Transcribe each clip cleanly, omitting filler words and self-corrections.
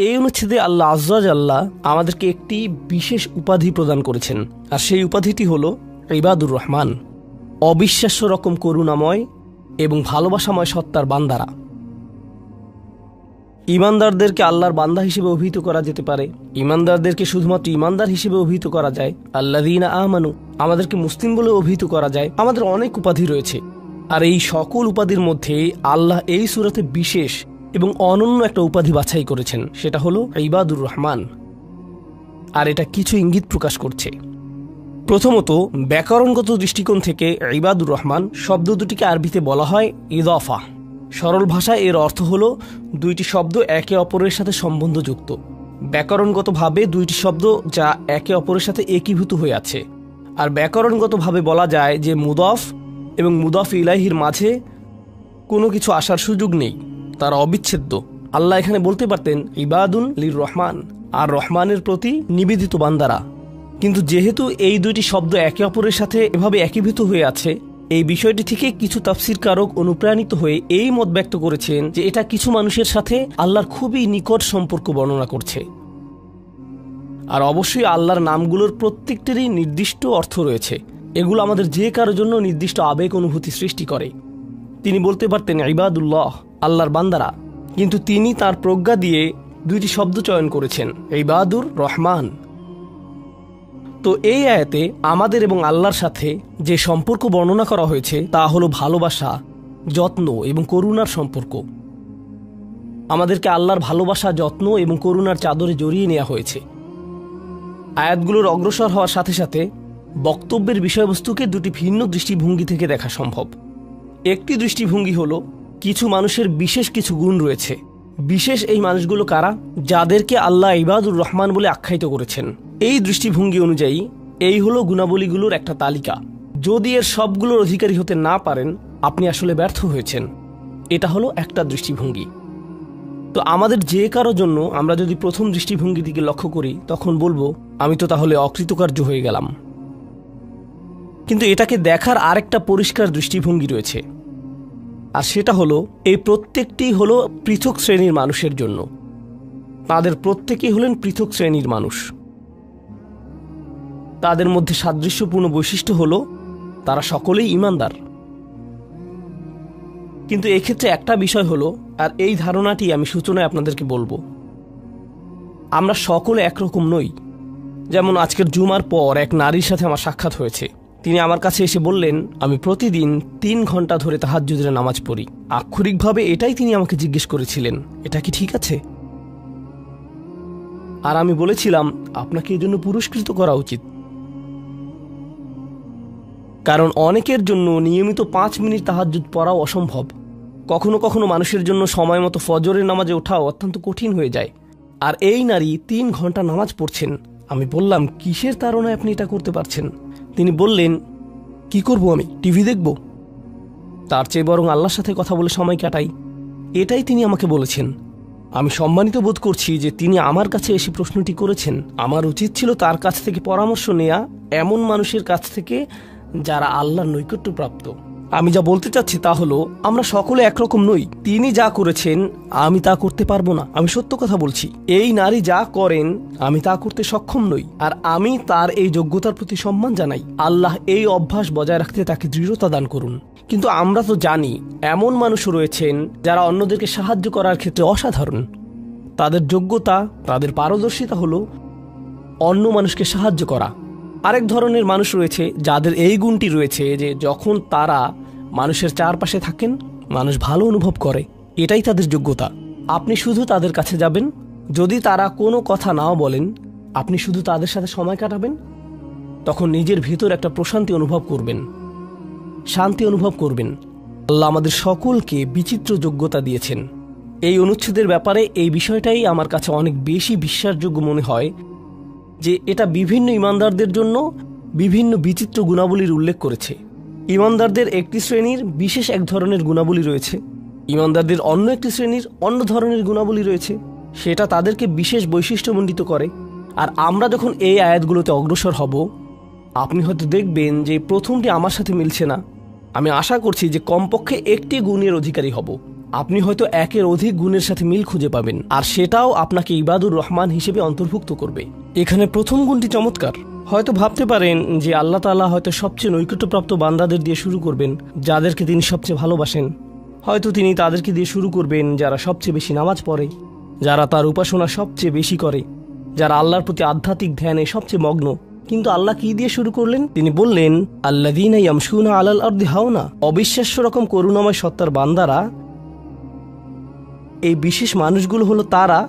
এই অনুচ্ছেদে আল্লাহ আজ্জা জাল্লা আমাদেরকে একটি বিশেষ উপাধি প্রদান করেছেন, আর সেই উপাধিটি হল ইবাদুর রহমান, অবিশ্বাস্য রকম করুণাময় এবং ভালোবাসাময় সত্তার বান্দারা। ইমানদারদেরকে আল্লাহর বান্দা হিসেবে অভিহিত করা যেতে পারে, ইমানদারদেরকে শুধুমাত্র ইমানদার হিসেবে অভিহিত করা যায়, আল্লাযীনা আমানু আমাদেরকে মুসলিম বলে অভিহিত করা যায়। আমাদের অনেক উপাধি রয়েছে, আর এই সকল উপাধির মধ্যে আল্লাহ এই সূরাতে বিশেষ এবং অনন্য একটা উপাধি বাছাই করেছেন, সেটা হলো ইবাদুর রহমান। আর এটা কিছু ইঙ্গিত প্রকাশ করছে। প্রথমত, ব্যাকরণগত দৃষ্টিকোণ থেকে ইবাদুর রহমান শব্দ দুটিকে আরবিতে বলা হয় ইদাফা। সরল ভাষায় এর অর্থ হলো দুইটি শব্দ একে অপরের সাথে সম্বন্ধযুক্ত। ব্যাকরণগতভাবে দুইটি শব্দ যা একে অপরের সাথে একীভূত হয়ে আছে। আর ব্যাকরণগতভাবে বলা যায় যে মুদাফ এবং মুদাফ ইলাইহির মাঝে কোনো কিছু আসার সুযোগ নেই, তারা অবিচ্ছেদ্য। আল্লাহ এখানে বলতে পারতেন ইবাদুন লির রহমান, আর রহমানের প্রতি নিবেদিত বান্দারা। কিন্তু যেহেতু এই দুইটি শব্দ একে অপরের সাথে এভাবে একীভূত হয়ে আছে, এই বিষয়টি থেকে কিছু তাফসীরকারক অনুপ্রাণিত হয়ে এই মত ব্যক্ত করেছেন যে এটা কিছু মানুষের সাথে আল্লাহর খুবই নিকট সম্পর্ক বর্ণনা করছে। আর অবশ্যই আল্লাহর নামগুলোর প্রত্যেকটিরই নির্দিষ্ট অর্থ রয়েছে, এগুলো আমাদের যে কারোর জন্য নির্দিষ্ট আবেগ অনুভূতি সৃষ্টি করে। তিনি বলতে পারতেন ইবাদুল্লাহ, আল্লাহর বান্দারা, কিন্তু তিনি তার প্রজ্ঞা দিয়ে দুইটি শব্দ চয়ন করেছেন, ইবাদুর রহমান। তো এই আয়াতে আমাদের এবং আল্লাহর সাথে যে সম্পর্ক বর্ণনা করা হয়েছে তা হলো ভালোবাসা, যত্ন এবং করুণার সম্পর্ক। আমাদেরকে আল্লাহর ভালোবাসা, যত্ন এবং করুণার চাদরে জড়িয়ে নেওয়া হয়েছে। আয়াতগুলোর অগ্রসর হওয়ার সাথে সাথে বক্তব্যের বিষয়বস্তুকে দুটি ভিন্ন দৃষ্টিভঙ্গি থেকে দেখা সম্ভব। একটি দৃষ্টিভঙ্গি হলো কিছু মানুষের বিশেষ কিছু গুণ রয়েছে। বিশেষ এই মানুষগুলো কারা? যাদেরকে আল্লাহ ইবাদুর রহমান বলে আখ্যায়িত করেছেন। এই দৃষ্টিভঙ্গি অনুযায়ী এই হলো গুণাবলীগুলোর একটা তালিকা। যদি এর সবগুলোর অধিকারী হতে না পারেন, আপনি আসলে ব্যর্থ হয়েছেন। এটা হলো একটা দৃষ্টিভঙ্গি। তো আমাদের যে কারো জন্য আমরা যদি প্রথম দৃষ্টিভঙ্গির দিকে লক্ষ্য করি, তখন বলবো আমি তো তাহলে অকৃতকার্য হয়ে গেলাম। কিন্তু এটাকে দেখার আরেকটা পরিষ্কার দৃষ্টিভঙ্গি রয়েছে, আর সেটা হলো এই প্রত্যেকটি হলো পৃথক শ্রেণীর মানুষের জন্য। তাদের প্রত্যেকেই হলেন পৃথক শ্রেণীর মানুষ। তাদের মধ্যে সাদৃশ্যপূর্ণ বৈশিষ্ট্য হলো তারা সকলেই ইমানদার। কিন্তু এক্ষেত্রে একটা বিষয় হলো, আর এই ধারণাটি আমি সূচনায় আপনাদেরকে বলবো, আমরা সকলে একরকম নই। যেমন আজকের জুমার পর এক নারীর সাথে আমার সাক্ষাৎ হয়েছে। তিনি আমার কাছে এসে বললেন আমি প্রতিদিন 3 ঘন্টা ধরে তাহাজ্জুদের নামাজ পড়ি। আক্ষরিকভাবে এটাই তিনি আমাকে জিজ্ঞেস করেছিলেন, এটা কি ঠিক আছে? আর আমি বলেছিলাম আপনাকে এই জন্য পুরস্কৃত করা উচিত, কারণ অনেকের জন্য নিয়মিত 5 মিনিট তাহাজ্জুদ পড়াও অসম্ভব। কখনো কখনো মানুষের জন্য সময় মতো ফজরের নামাজে ওঠাও অত্যন্ত কঠিন হয়ে যায়। আর এই নারী 3 ঘন্টা নামাজ পড়ছেন। আমি বললাম কিসের তাড়নায় আপনি এটা করতে পারছেন? তিনি বললেন কি করব আমি, টিভি দেখব? তার চেয়ে বরং আল্লাহর সাথে কথা বলে সময় কাটাই। এটাই তিনি আমাকে বলেছেন। আমি সম্মানিত বোধ করছি যে তিনি আমার কাছে এসে প্রশ্নটি করেছেন। আমার উচিত ছিল তার কাছ থেকে পরামর্শ নেওয়া, এমন মানুষের কাছ থেকে যারা আল্লাহর নৈকট্যপ্রাপ্ত। আমি যা বলতে চাচ্ছি তা হলো আমরা সকলে একরকম নই। তিনি যা করেছেন আমি তা করতে পারবো না, আমি সত্য কথা বলছি। এই নারী যা করেন আমি তা করতে সক্ষম নই, আর আমি তার এই যোগ্যতার প্রতি সম্মান জানাই। আল্লাহ এই অভ্যাস বজায় রাখতে তাকে দৃঢ়তা দান করুন। কিন্তু আমরা তো জানি এমন মানুষও রয়েছেন যারা অন্যদেরকে সাহায্য করার ক্ষেত্রে অসাধারণ। তাদের যোগ্যতা, তাদের পারদর্শিতা হলো অন্য মানুষকে সাহায্য করা। আরেক ধরনের মানুষ রয়েছে যাদের এই গুণটি রয়েছে যে যখন তারা মানুষের চারপাশে থাকেন মানুষ ভালো অনুভব করে, এটাই তাদের যোগ্যতা। আপনি শুধু তাদের কাছে যাবেন, যদি তারা কোনো কথা নাও বলেন, আপনি শুধু তাদের সাথে সময় কাটাবেন, তখন নিজের ভিতর একটা প্রশান্তি অনুভব করবেন, শান্তি অনুভব করবেন। আল্লাহ আমাদের সকলকে বিচিত্র যোগ্যতা দিয়েছেন। এই অনুচ্ছেদের ব্যাপারে এই বিষয়টাই আমার কাছে অনেক বেশি বিশ্বাসযোগ্য মনে হয় যে এটা বিভিন্ন ইমানদারদের জন্য বিভিন্ন বিচিত্র গুণাবলীর উল্লেখ করেছে। ইমানদারদের একটি শ্রেণীর বিশেষ এক ধরনের গুণাবলী রয়েছে, ইমানদারদের অন্য একটি শ্রেণীর অন্য ধরনের গুণাবলী রয়েছে, সেটা তাদেরকে বিশেষ বৈশিষ্ট্যমণ্ডিত করে। আর আমরা যখন এই আয়াতগুলোতে অগ্রসর হব, আপনি হয়তো দেখবেন যে প্রথমটি আমার সাথে মিলছে না। আমি আশা করছি যে কমপক্ষে একটি গুণের অধিকারী হব। আপনি হয়তো একের অধিক গুণের সাথে মিল খুঁজে পাবেন, আর সেটাও আপনাকে ইবাদুর রহমান হিসেবে অন্তর্ভুক্ত করবে। এখানে প্রথম গুণটি চমৎকার। হয়তো ভাবতে পারেন যে আল্লাহ তাআলা হয়তো সবচেয়ে নৈকট্যপ্রাপ্ত বান্দাদের দিয়ে শুরু করবেন, যাদেরকে তিনি সবচেয়ে ভালোবাসেন। হয়তো তিনি তাদেরকে দিয়ে শুরু করবেন যারা সবচেয়ে বেশি নামাজ পড়ে, যারা তার উপাসনা সবচেয়ে বেশি করে, যারা আল্লাহর প্রতি আধ্যাত্মিক ধ্যানে সবচেয়ে মগ্ন। কিন্তু আল্লাহ কি দিয়ে শুরু করলেন? তিনি বললেন, আল্লাযীনা ইয়ামশুনা আলাল আরদি হাওনা। অবিশ্বাস্য রকম করুণাময় সত্তার বান্দারা, এই বিশেষ মানুষগুলো হলো তারা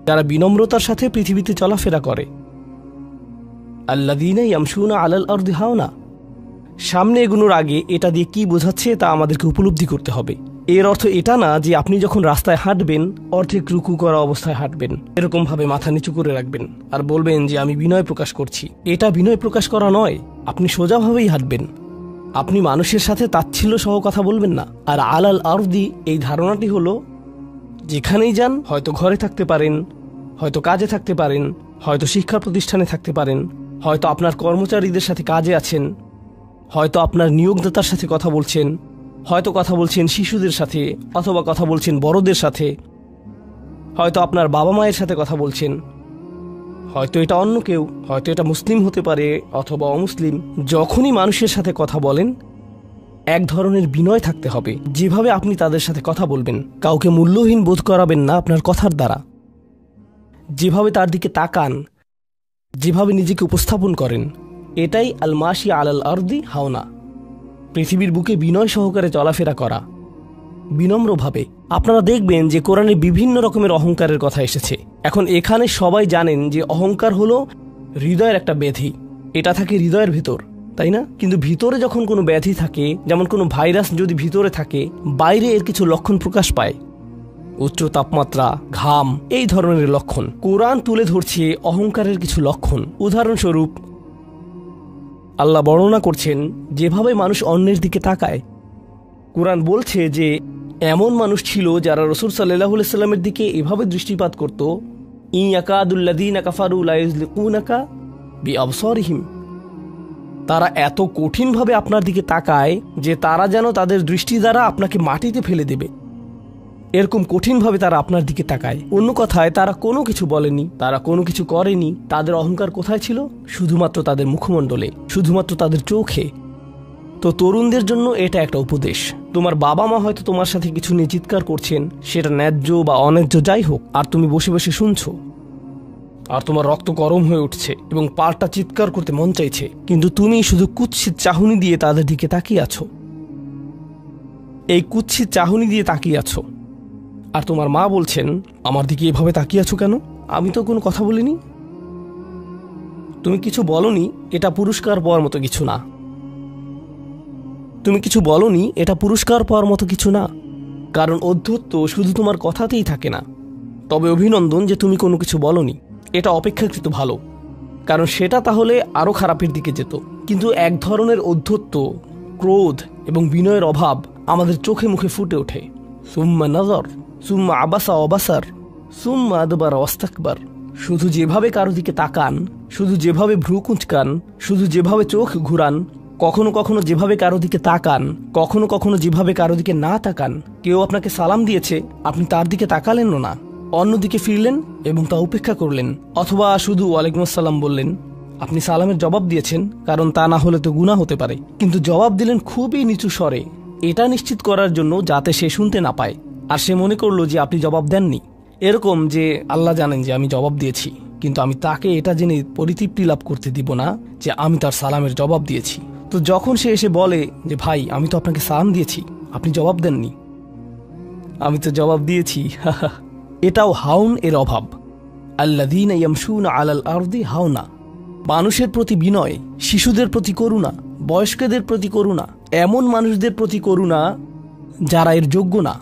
যারা বিনম্রতার সাথে পৃথিবীতে চলাফেরা করে। আল্লাযীনা ইয়ামশুনা আলাল আরদি হাওনা। সামনে এগোনোর আগে এটা দিয়ে কি বোঝাচ্ছে তা আমাদেরকে উপলব্ধি করতে হবে। এর অর্থ এটা না যে আপনি যখন রাস্তায় হাঁটবেন অর্ধেক রুকু করা অবস্থায় হাঁটবেন, এরকম ভাবে মাথা নিচু করে রাখবেন আর বলবেন যে আমি বিনয় প্রকাশ করছি। এটা বিনয় প্রকাশ করা নয়। আপনি সোজাভাবেই হাঁটবেন। আপনি মানুষের সাথে তাচ্ছিল্য সহ কথা বলবেন না। আর আলাল আরদি, এই ধারণাটি হলো যেখানেই যান, হয়তো ঘরে থাকতে পারেন, হয়তো কাজে থাকতে পারেন, হয়তো শিক্ষা প্রতিষ্ঠানে থাকতে পারেন, হয়তো আপনার কর্মচারীদের সাথে কাজে আছেন, হয়তো আপনার নিয়োগদাতার সাথে কথা বলছেন, হয়তো কথা বলছেন শিশুদের সাথে, অথবা কথা বলছেন বড়দের সাথে, হয়তো আপনার বাবা মায়ের সাথে কথা বলছেন, হয়তো এটা অন্য কেউ, হয়তো এটা মুসলিম হতে পারে অথবা অমুসলিম। যখনই মানুষের সাথে কথা বলেন এক ধরনের বিনয় থাকতে হবে। যেভাবে আপনি তাদের সাথে কথা বলবেন, কাউকে মূল্যহীন বোধ করাবেন না আপনার কথার দ্বারা। যেভাবে তার দিকে তাকান, যেভাবে নিজেকে উপস্থাপন করেন, এটাই আল মাশি আলাল আরদি হাওনা। পৃথিবীর বুকে বিনয় সহকারে চলাফেরা করা, বিনম্রভাবে। আপনারা দেখবেন যে কোরআনে বিভিন্ন রকমের অহংকারের কথা এসেছে। এখন এখানে সবাই জানেন যে অহংকার হলো হৃদয়ের একটা ব্যাধি। এটা থাকে হৃদয়ের ভেতর, তাই না? কিন্তু ভিতরে যখন কোনো ব্যাধি থাকে, যেমন কোনো ভাইরাস যদি ভিতরে থাকে, বাইরে এর কিছু লক্ষণ প্রকাশ পায়। উচ্চ তাপমাত্রা, ঘাম, এই ধরনের লক্ষণ। কোরআন তুলে ধরছে অহংকারের কিছু লক্ষণ। উদাহরণস্বরূপ আল্লাহ বর্ণনা করছেন যেভাবে মানুষ অন্যের দিকে তাকায়। কোরআন বলছে যে এমন মানুষ ছিল যারা রাসূল সাল্লাল্লাহু আলাইহি সাল্লামের দিকে এভাবে দৃষ্টিপাত করত, ইয়াকাদুল্লাযীনা কাফারু লা ইউযলিকুনাকা বিআবসারিহিম। তারা এত কঠিনভাবে আপনার দিকে তাকায় যে তারা যেন তাদের দৃষ্টি দ্বারা আপনাকে মাটিতে ফেলে দেবে। এরকম কঠিনভাবে তারা আপনার দিকে তাকায়। অন্য কথায় তারা কোনো কিছু বলেনি, তারা কোনো কিছু করেনি। তাদের অহংকার কোথায় ছিল? শুধুমাত্র তাদের মুখমণ্ডলে, শুধুমাত্র তাদের চোখে। তো তরুণদের জন্য এটা একটা উপদেশ। তোমার বাবা মা হয়তো তোমার সাথে কিছু নিয়ে চিৎকার করছেন, সেটা ন্যায্য বা অন্যায্য যাই হোক, আর তুমি বসে বসে শুনছো, আর তোমার রক্ত গরম হয়ে উঠছে এবং পাল্টা চিৎকার করতে মন চাইছে, কিন্তু তুমি শুধু কুৎসিত চাহনি দিয়ে তাদের দিকে তাকিয়ে আছো। এই কুৎসিত চাহনি দিয়ে তাকিয়ে আছো, আর তোমার মা বলছেন, আমার দিকে এভাবে তাকিয়ে আছো কেন? আমি তো কোনো কথা বলিনি। তুমি কিছু বলনি, এটা পুরস্কার পাওয়ার মতো কিছু না। তুমি কিছু বলনি, এটা পুরস্কার পাওয়ার মতো কিছু না। কারণ অধ্যত্ব শুধু তোমার কথাতেই থাকে না। তবে অভিনন্দন যে তুমি কোনো কিছু বলনি, এটা অপেক্ষাকৃত ভালো, কারণ সেটা তাহলে আরও খারাপের দিকে যেত। কিন্তু এক ধরনের অধ্যত্ব, ক্রোধ এবং বিনয়ের অভাব আমাদের চোখে মুখে ফুটে ওঠে। সুম্মা নজর, সুম্মা আবাসা অবাসার, সুম্মা আদবার ওয়াস্তাকবার। শুধু যেভাবে কারো দিকে তাকান, শুধু যেভাবে ভ্রু কুঁচকান, শুধু যেভাবে চোখ ঘুরান, কখনো কখনো যেভাবে কারো দিকে তাকান, কখনো কখনো যেভাবে কারো দিকে না তাকান। কেউ আপনাকে সালাম দিয়েছে, আপনি তার দিকে তাকালেন না, অন্যদিকে ফিরলেন এবং তা উপেক্ষা করলেন, অথবা শুধু ওয়ালাইকুম আসসালাম বললেন। আপনি সালামের জবাব দিয়েছেন, কারণ তা না হলে তো গুনাহ হতে পারে, কিন্তু জবাব দিলেন খুবই নিচু স্বরে, এটা নিশ্চিত করার জন্য যাতে সে শুনতে না পায় আর সে মনে করলো যে আপনি জবাব দেননি। এরকম যে আল্লাহ জানেন যে আমি জবাব দিয়েছি, কিন্তু আমি তাকে এটা জেনে পরিতৃপ্তি লাভ করতে দিব না যে আমি তার সালামের জবাব দিয়েছি। তো যখন সে এসে বলে যে ভাই আমি তো আপনাকে সালাম দিয়েছি, আপনি জবাব দেননি, আমি তো জবাব দিয়েছি, এটাও হাউন এর অভাব। আল্লাযীনা ইয়ামশুনা আলাল আরদি হাওনা। মানুষের প্রতি বিনয়, শিশুদের প্রতি করুণা, বয়স্কদের প্রতি করুণা, এমন মানুষদের প্রতি করুণা যারা এর যোগ্য না।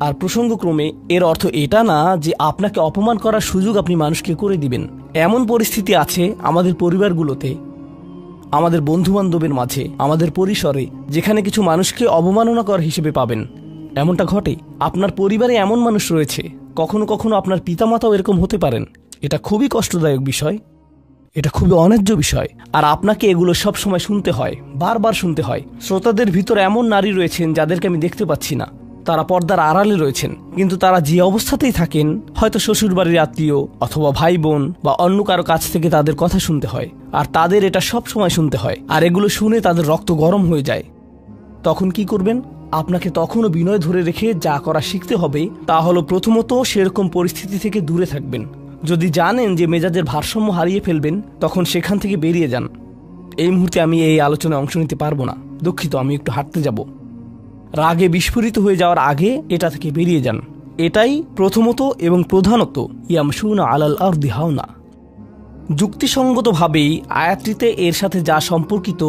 আর প্রসঙ্গক্রমে এর অর্থ এটা না যে আপনাকে অপমান করার সুযোগ আপনি মানুষকে করে দিবেন। এমন পরিস্থিতি আছে আমাদের পরিবারগুলোতে, আমাদের বন্ধুবান্ধবের মাঝে, আমাদের পরিসরে, যেখানে কিছু মানুষকে অবমাননাকর হিসেবে পাবেন। এমনটা ঘটে। আপনার পরিবারে এমন মানুষ রয়েছে, কখনো কখনো আপনার পিতামাতাও এরকম হতে পারেন। এটা খুবই কষ্টদায়ক বিষয়, এটা খুবই অন্যায্য বিষয়, আর আপনাকে এগুলো সব সময় শুনতে হয়, বারবার শুনতে হয়। শ্রোতাদের ভিতর এমন নারী রয়েছেন যাদেরকে আমি দেখতে পাচ্ছি না, তারা পর্দার আড়ালে রয়েছেন, কিন্তু তারা যে অবস্থাতেই থাকেন, হয়তো শ্বশুরবাড়ির আত্মীয় অথবা ভাই বোন বা অন্য কারো কাছ থেকে তাদের কথা শুনতে হয়, আর তাদের এটা সব সময় শুনতে হয়, আর এগুলো শুনে তাদের রক্ত গরম হয়ে যায়। তখন কি করবেন? আপনাকে তখনও বিনয় ধরে রেখে যা করা শিখতে হবে তা হলো, প্রথমত সেরকম পরিস্থিতি থেকে দূরে থাকবেন। যদি জানেন যে মেজাজের ভারসাম্য হারিয়ে ফেলবেন, তখন সেখান থেকে বেরিয়ে যান। এই মুহূর্তে আমি এই আলোচনায় অংশ নিতে পারবো না, দুঃখিত, আমি একটু হাঁটতে যাব। রাগে বিস্ফোরিত হয়ে যাওয়ার আগে এটা থেকে বেরিয়ে যান। এটাই প্রথমত এবং প্রধানত ইয়ামশুনা আলাল আরদি হাওনা। যুক্তিসঙ্গতভাবেই আয়াতটিতে এর সাথে যা সম্পর্কিত,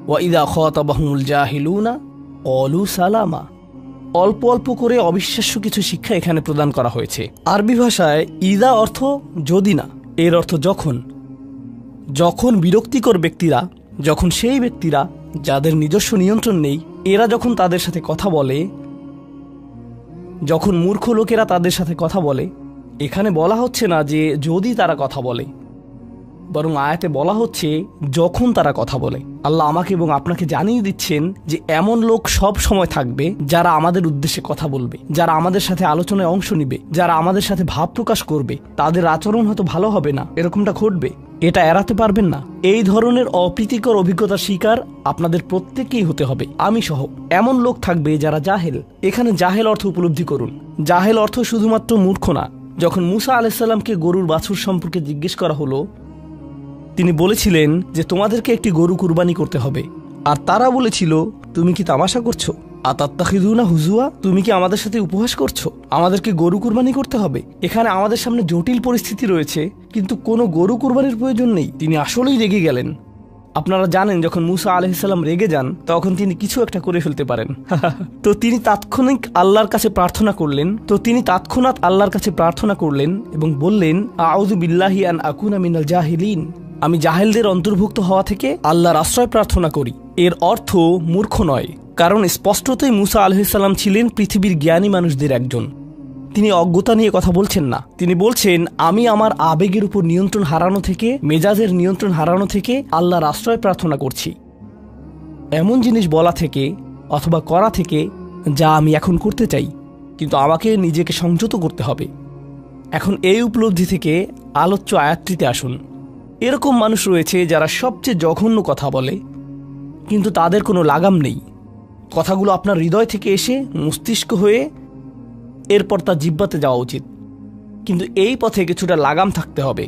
ওয়াইদা খাতাবাহুমুল জাহিলুনা ক্বালু সালামা, অল্প অল্প করে অবিশ্বাস্য কিছু শিক্ষা এখানে প্রদান করা হয়েছে। আরবি ভাষায় ইদা অর্থ যদি না, এর অর্থ যখন। যখন বিরক্তিকর ব্যক্তিরা, যখন সেই ব্যক্তিরা যাদের নিজস্ব নিয়ন্ত্রণ নেই, এরা যখন তাদের সাথে কথা বলে, যখন মূর্খ লোকেরা তাদের সাথে কথা বলে, এখানে বলা হচ্ছে না যে যদি তারা কথা বলে, বরং আয়াতে বলা হচ্ছে যখন তারা কথা বলে। আল্লাহ আমাকে এবং আপনাকে জানিয়ে দিচ্ছেন যে এমন লোক সব সময় থাকবে যারা আমাদের উদ্দেশ্যে কথা বলবে, যারা আমাদের সাথে আলোচনায় অংশ নিবে, যারা আমাদের সাথে ভাব প্রকাশ করবে। তাদের আচরণ হয়তো ভালো হবে না, এরকমটা ঘটবে, এটা এড়াতে পারবেন না। এই ধরনের অপ্রীতিকর অভিজ্ঞতার শিকার আপনাদের প্রত্যেককেই হতে হবে, আমি সহ। এমন লোক থাকবে যারা জাহেল। এখানে জাহেল অর্থ উপলব্ধি করুন। জাহেল অর্থ শুধুমাত্র মূর্খ না। যখন মুসা আলাইহিস সালামকে গরুর বাছুর সম্পর্কে জিজ্ঞেস করা হলো, তিনি বলেছিলেন যে তোমাদেরকে একটি গরু কুরবানি করতে হবে, আর তারা বলেছিল তুমি কি তামাশা করছো? আতাত্তাখিযুনা হুজুয়া, তুমি কি আমাদের সাথে উপহাস করছো? আমাদেরকে গরু কুরবানি করতে হবে? এখানে আমাদের সামনে জটিল পরিস্থিতি রয়েছে, কিন্তু কোনো গরু কুরবানির প্রয়োজন নেই। তিনি আসলেই রেগে গেলেন। আপনারা জানেন যখন মুসা আলাইহিস সালাম রেগে যান, তখন তিনি কিছু একটা করে ফেলতে পারেন। তো তিনি তৎক্ষণাৎ আল্লাহর কাছে প্রার্থনা করলেন এবং বললেন, আউযু বিল্লাহি আন আকুনা মিনাল জাহিলিন, আমি জাহেলদের অন্তর্ভুক্ত হওয়া থেকে আল্লাহর আশ্রয় প্রার্থনা করি। এর অর্থ মূর্খ নয়, কারণ স্পষ্টতই মুসা আলাইহিস সালাম ছিলেন পৃথিবীর জ্ঞানী মানুষদের একজন। তিনি অজ্ঞতা নিয়ে কথা বলছেন না। তিনি বলছেন, আমি আমার আবেগের উপর নিয়ন্ত্রণ হারানো থেকে, মেজাজের নিয়ন্ত্রণ হারানো থেকে আল্লাহর আশ্রয় প্রার্থনা করছি, এমন জিনিস বলা থেকে অথবা করা থেকে যা আমি এখন করতে চাই, কিন্তু আমাকে নিজেকে সংযত করতে হবে। এখন এই উপলব্ধি থেকে আলোচ্য আয়াতটিতে আসুন। এরকম মানুষ রয়েছে যারা সবচেয়ে জঘন্য কথা বলে, কিন্তু তাদের কোনো লাগাম নেই। কথাগুলো আপনার হৃদয় থেকে এসে মস্তিষ্ক হয়ে এরপর তা জিহ্বাতে যাওয়া উচিত, কিন্তু এই পথে কিছুটা লাগাম থাকতে হবে।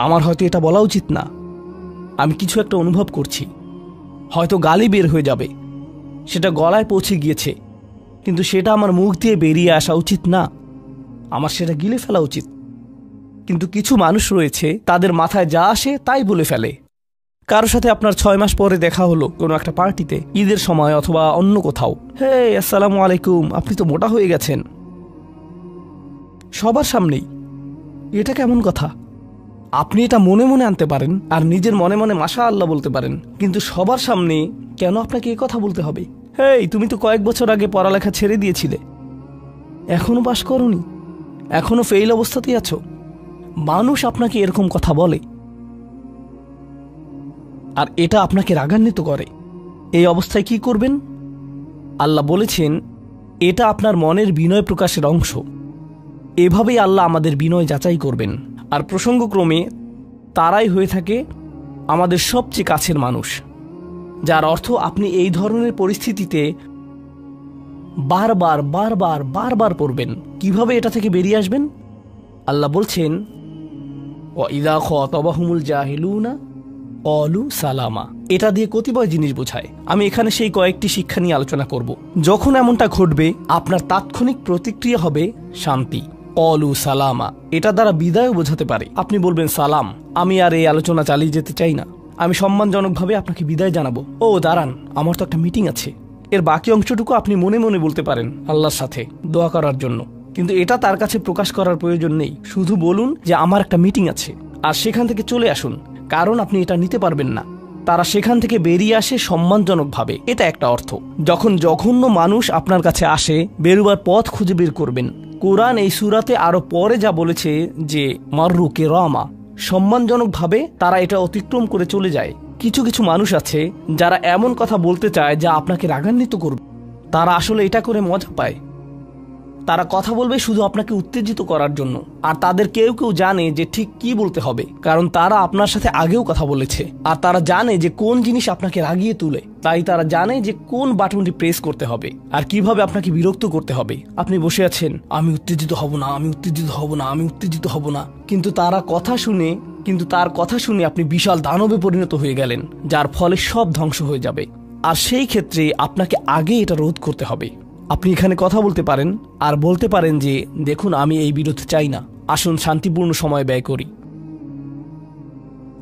আমার হয়তো এটা বলা উচিত না, আমি কিছু একটা অনুভব করছি, হয়তো গালি বের হয়ে যাবে, সেটা গলায় পৌঁছে গিয়েছে, কিন্তু সেটা আমার মুখ দিয়ে বেরিয়ে আসা উচিত না, আমার সেটা গিলে ফেলা উচিত। কিন্তু কিছু মানুষ রয়েছে, তাদের মাথায় যা আসে তাই বলে ফেলে। কারোর সাথে আপনার 6 মাস পরে দেখা হলো কোনো একটা পার্টিতে, ঈদের সময় অথবা অন্য কোথাও, হে আসসালামু আলাইকুম, আপনি তো মোটা হয়ে গেছেন, সবার সামনেই। এটা কেমন কথা? আপনি এটা মনে মনে আনতে পারেন আর নিজের মনে মনে মাশাআল্লাহ বলতে পারেন, কিন্তু সবার সামনে কেন আপনাকে এই কথা বলতে হবে? হেই, তুমি তো কয়েক বছর আগে পড়ালেখা ছেড়ে দিয়েছিলে, এখনো পাশ করোনি, এখনো ফেইল অবস্থাতেই আছো। মানুষ আপনাকে এরকম কথা বলে, আর এটা আপনাকে রাগান্বিত করে। এই অবস্থায় কি করবেন? আল্লাহ বলেছেন, এটা আপনার মনের বিনয় প্রকাশের অংশ। এভাবেই আল্লাহ আমাদের বিনয় যাচাই করবেন। আর প্রসঙ্গক্রমে তারাই হয়ে থাকে আমাদের সবচেয়ে কাছের মানুষ, যার অর্থ আপনি এই ধরনের পরিস্থিতিতে বারবার বারবার বারবার পড়বেন। কিভাবে এটা থেকে বেরিয়ে আসবেন? আল্লাহ বলছেন, ওয়াইদা খাতাবাহুমুল জাহিলুনা ক্বালু সালামা। এটা দিয়ে কতিপয় জিনিস বোঝায়। আমি এখানে সেই কয়েকটি শিক্ষা নিয়ে আলোচনা করব। যখন এমনটা ঘটবে, আপনার তাৎক্ষণিক প্রতিক্রিয়া হবে শান্তি, ক্বালু সালামা। এটা দ্বারা বিদায়ও বোঝাতে পারে। আপনি বলবেন, সালাম, আমি আর এই আলোচনা চালিয়ে যেতে চাই না, আমি সম্মানজনকভাবে আপনাকে বিদায় জানাবো। ও দাঁড়ান, আমার তো একটা মিটিং আছে। এর বাকি অংশটুকু আপনি মনে মনে বলতে পারেন আল্লাহর সাথে দোয়া করার জন্য, কিন্তু এটা তার কাছে প্রকাশ করার প্রয়োজন নেই। শুধু বলুন যে আমার একটা মিটিং আছে, আর সেখান থেকে চলে আসুন, কারণ আপনি এটা নিতে পারবেন না। তারা সেখান থেকে বেরিয়ে আসে সম্মানজনকভাবে, এটা একটা অর্থ। যখন জঘন্য মানুষ আপনার কাছে আসে, বেরুবার পথ খুঁজে বের করবেন। কোরআন এই সূরাতে আরো পরে যা বলেছে যে মাররু কিরামা, সম্মানজনকভাবে তারা এটা অতিক্রম করে চলে যায়। কিছু কিছু মানুষ আছে যারা এমন কথা বলতে চায় যা আপনাকে রাগান্বিত করবে, তারা আসলে এটা করে মজা পায়। তারা কথা বলবে শুধু আপনাকে উত্তেজিত করার জন্য। আর তাদের কেউ কেউ জানে যে ঠিক কি বলতে হবে, কারণ তারা আপনার সাথে আগেও কথা বলেছে। আর তারা জানে যে কোন জিনিস আপনাকে রাগিয়ে তুলে, তাই তারা জানে যে কোন বাটনটি প্রেস করতে হবে আর কিভাবে আপনাকে বিরক্ত করতে হবে। আপনি বসে আছেন, আমি উত্তেজিত হব না, আমি উত্তেজিত হব না, আমি উত্তেজিত হব না, কিন্তু তার কথা শুনে আপনি বিশাল দানবে পরিণত হয়ে গেলেন, যার ফলে সব ধ্বংস হয়ে যাবে। আর সেই ক্ষেত্রে আপনাকে আগে এটা রোধ করতে হবে। আপনি এখানে কথা বলতে পারেন আর বলতে পারেন যে দেখুন, আমি এই বিরোধ চাই না, আসুন শান্তিপূর্ণ সময় ব্যয় করি,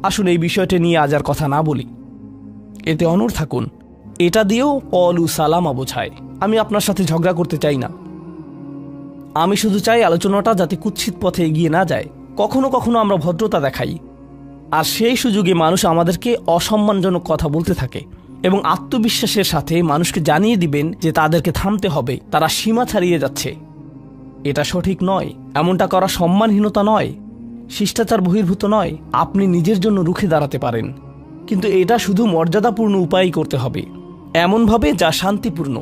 আসুন এই বিষয়টা নিয়ে আজ আর কথা না বলি, এতে অনড় থাকুন। এটা দিয়েও কলু সালামা বোঝায়, আমি আপনার সাথে ঝগড়া করতে চাই না, আমি শুধু চাই আলোচনাটা যাতে কুৎসিত পথে এগিয়ে না যায়। কখনো কখনো আমরা ভদ্রতা দেখাই, আর সেই সুযোগে মানুষ আমাদেরকে অসম্মানজনক কথা বলতে থাকে এবং আত্মবিশ্বাসের সাথে মানুষকে জানিয়ে দিবেন যে তাদেরকে থামতে হবে, তারা সীমা ছাড়িয়ে যাচ্ছে। এটা সঠিক নয়, এমনটা করা সম্মানহীনতা নয়, শিষ্টাচার বহির্ভূত নয়। আপনি নিজের জন্য রুখে দাঁড়াতে পারেন, কিন্তু এটা শুধু মর্যাদাপূর্ণ উপায়ই করতে হবে, এমনভাবে যা শান্তিপূর্ণ।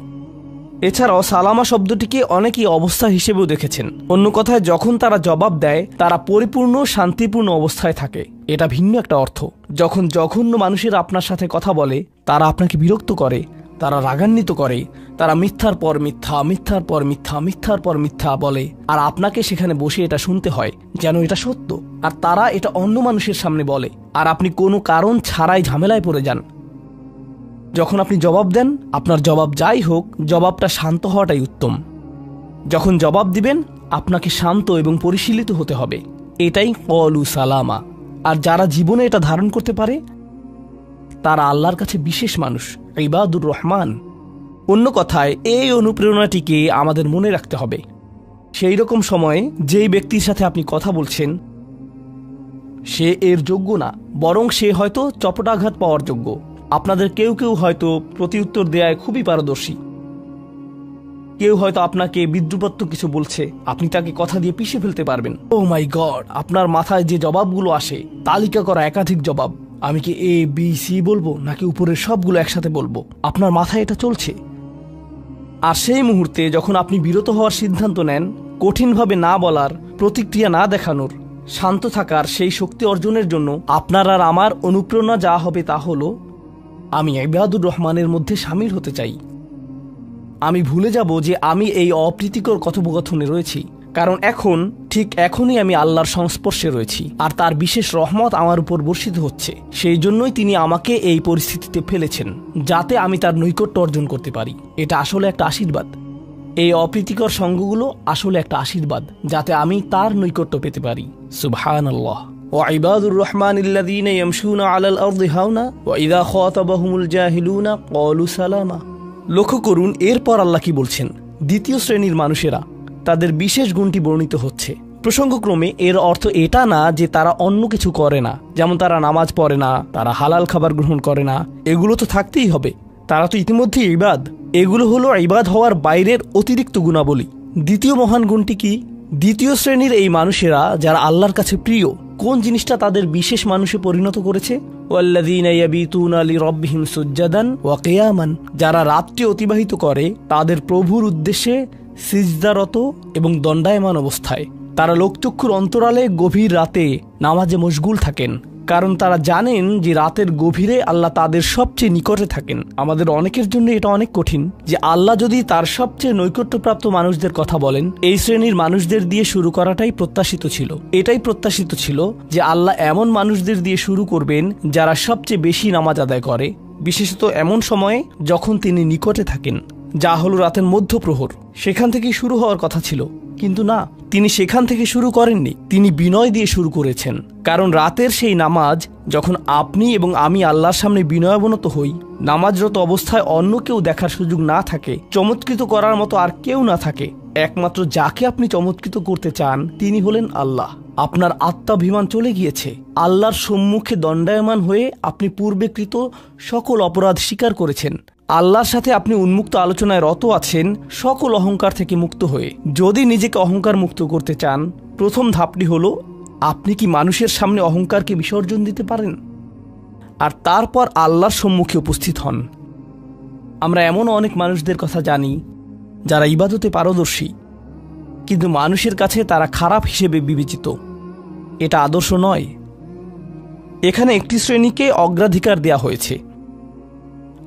এছাড়াও সালামা শব্দটিকে অনেকেই অবস্থা হিসেবেও দেখেছেন। অন্য কথায়, যখন তারা জবাব দেয় তারা পরিপূর্ণ শান্তিপূর্ণ অবস্থায় থাকে, এটা ভিন্ন একটা অর্থ। যখন জঘন্য মানুষের আপনার সাথে কথা বলে, তারা আপনাকে বিরক্ত করে, তারা রাগান্বিত করে, তারা মিথ্যার পর মিথ্যা, মিথ্যার পর মিথ্যা, মিথ্যার পর মিথ্যা বলে, আর আপনাকে সেখানে বসে এটা শুনতে হয় যেন এটা সত্য। আর তারা এটা অন্য মানুষের সামনে বলে, আর আপনি কোনো কারণ ছাড়াই ঝামেলায় পড়ে যান। যখন আপনি জবাব দেন, আপনার জবাব যাই হোক, জবাবটা শান্ত হওয়াটাই উত্তম। যখন জবাব দিবেন, আপনাকে শান্ত এবং পরিশীলিত হতে হবে, এটাই কলু সালামা। আর যারা জীবনে এটা ধারণ করতে পারে তারা আল্লাহর কাছে বিশেষ মানুষ, ইবাদুর রহমান। অন্য কথায়, এই অনুপ্রেরণাটিকে আমাদের মনে রাখতে হবে। সেই রকম সময়ে যেই ব্যক্তির সাথে আপনি কথা বলছেন সে এর যোগ্য না, বরং সে হয়তো চপটাঘাত পাওয়ার যোগ্য। আপনাদের কেউ কেউ হয়তো প্রতিউত্তর দেয়ায় খুবই পারদর্শী, কেউ হয়তো আপনাকে বিদ্রুপাত্মক কিছু বলছে, আপনি তাকে কথা দিয়ে পিষে ফেলতে পারবেন। ও মাই গড, আপনার মাথায় যে জবাবগুলো আসে, তালিকা করা একাধিক জবাব, আমি কি এ বি সি বলবো নাকি উপরের সবগুলো একসাথে বলবো, আপনার মাথায় এটা চলছে। আর সেই মুহূর্তে যখন আপনি বিরত হওয়ার সিদ্ধান্ত নেন, কঠিনভাবে না বলার, প্রতিক্রিয়া না দেখানোর, শান্ত থাকার সেই শক্তি অর্জনের জন্য আপনার আর আমার অনুপ্রেরণা যা হবে তা হলো, আমি ইবাদুর রহমানের মধ্যে সামিল হতে চাই। আমি ভুলে যাব যে আমি এই অপ্রীতিকর কথোপকথনে রয়েছি, কারণ এখনই আমি আল্লাহর সংস্পর্শে রয়েছি, আর তার বিশেষ রহমত আমার উপর বর্ষিত হচ্ছে। সেই জন্যই তিনি আমাকে এই পরিস্থিতিতে ফেলেছেন, যাতে আমি তার নৈকট্য অর্জন করতে পারি। এটা আসলে একটা আশীর্বাদ। এই অপ্রীতিকর সঙ্গগুলো আসলে একটা আশীর্বাদ, যাতে আমি তার নৈকট্য পেতে পারি। সুবহানাল্লাহ। ওয়াইবাদুর রহমানিল্লাযীনা ইয়ামশুনা আলাল আরদি হাওনা ওয়া ইযা খাতাবাহুমুল জাহিলুনা ক্বালু সালামা। লক্ষ্য করুন এরপর আল্লাহ কি বলছেন। দ্বিতীয় শ্রেণীর মানুষেরা, তাদের বিশেষ গুণটি বর্ণিত হচ্ছে। প্রসঙ্গক্রমে এর অর্থ এটা না যে তারা অন্য কিছু করে না, যেমন তারা নামাজ পড়ে না, তারা হালাল খাবার গ্রহণ করে না, এগুলো তো থাকতেই হবে, তারা তো ইতিমধ্যেই ইবাদ। এগুলো হলো ইবাদ হওয়ার বাইরের অতিরিক্ত গুণাবলী। দ্বিতীয় মহান গুণটি কি? দ্বিতীয় শ্রেণীর এই মানুষেরা যারা আল্লাহর কাছে প্রিয়, কোন জিনিসটা তাদের বিশেষ মানুষে পরিণত করেছে? ওয়াল্লাযীনা ইয়াবিতুনা লিরাব্বিহিম সুজ্জাদান ওয়া কিয়ামান। যারা রাত্রি অতিবাহিত করে তাদের প্রভুর উদ্দেশ্যে সিজদারত এবং দণ্ডায়মান অবস্থায়। তারা লোকচক্ষুর অন্তরালে গভীর রাতে নামাজে মশগুল থাকেন, কারণ তারা জানেন যে রাতের গভীরে আল্লাহ তাদের সবচেয়ে নিকটে থাকেন। আমাদের অনেকের জন্য এটা অনেক কঠিন যে আল্লাহ যদি তার সবচেয়ে নৈকট্যপ্রাপ্ত মানুষদের কথা বলেন, এই শ্রেণীর মানুষদের দিয়ে শুরু করাটাই প্রত্যাশিত ছিল। এটাই প্রত্যাশিত ছিল যে আল্লাহ এমন মানুষদের দিয়ে শুরু করবেন যারা সবচেয়ে বেশি নামাজ আদায় করে, বিশেষত এমন সময়ে যখন তিনি নিকটে থাকেন, যা হলো রাতের মধ্যপ্রহর। সেখান থেকেই শুরু হওয়ার কথা ছিল, কিন্তু না, তিনি সেখান থেকে শুরু করেননি, তিনি বিনয় দিয়ে শুরু করেছেন। কারণ রাতের সেই নামাজ যখন আপনি এবং আমি আল্লাহর সামনে বিনয়াবনত হই, নামাজরত অবস্থায় অন্য কেউ দেখার সুযোগ না থাকে, চমৎকৃত করার মতো আর কেউ না থাকে, একমাত্র যাকে আপনি চমৎকৃত করতে চান তিনি হলেন আল্লাহ। আপনার আত্মাভিমান চলে গিয়েছে, আল্লাহর সম্মুখে দণ্ডায়মান হয়ে আপনি পূর্বেকৃত সকল অপরাধ স্বীকার করেছেন, আল্লাহর সাথে আপনি উন্মুক্ত আলোচনায় রত আছেন, সকল অহংকার থেকে মুক্ত হয়ে। যদি নিজেকে অহংকার মুক্ত করতে চান, প্রথম ধাপটি হলো আপনি কি মানুষের সামনে অহংকারকে বিসর্জন দিতে পারেন, আর তারপর আল্লাহর সম্মুখে উপস্থিত হন। আমরা এমন অনেক মানুষদের কথা জানি যারা ইবাদতে পারদর্শী, কিন্তু মানুষের কাছে তারা খারাপ হিসেবে বিবেচিত। এটা আদর্শ নয়। এখানে একটি শ্রেণীকে অগ্রাধিকার দেয়া হয়েছে,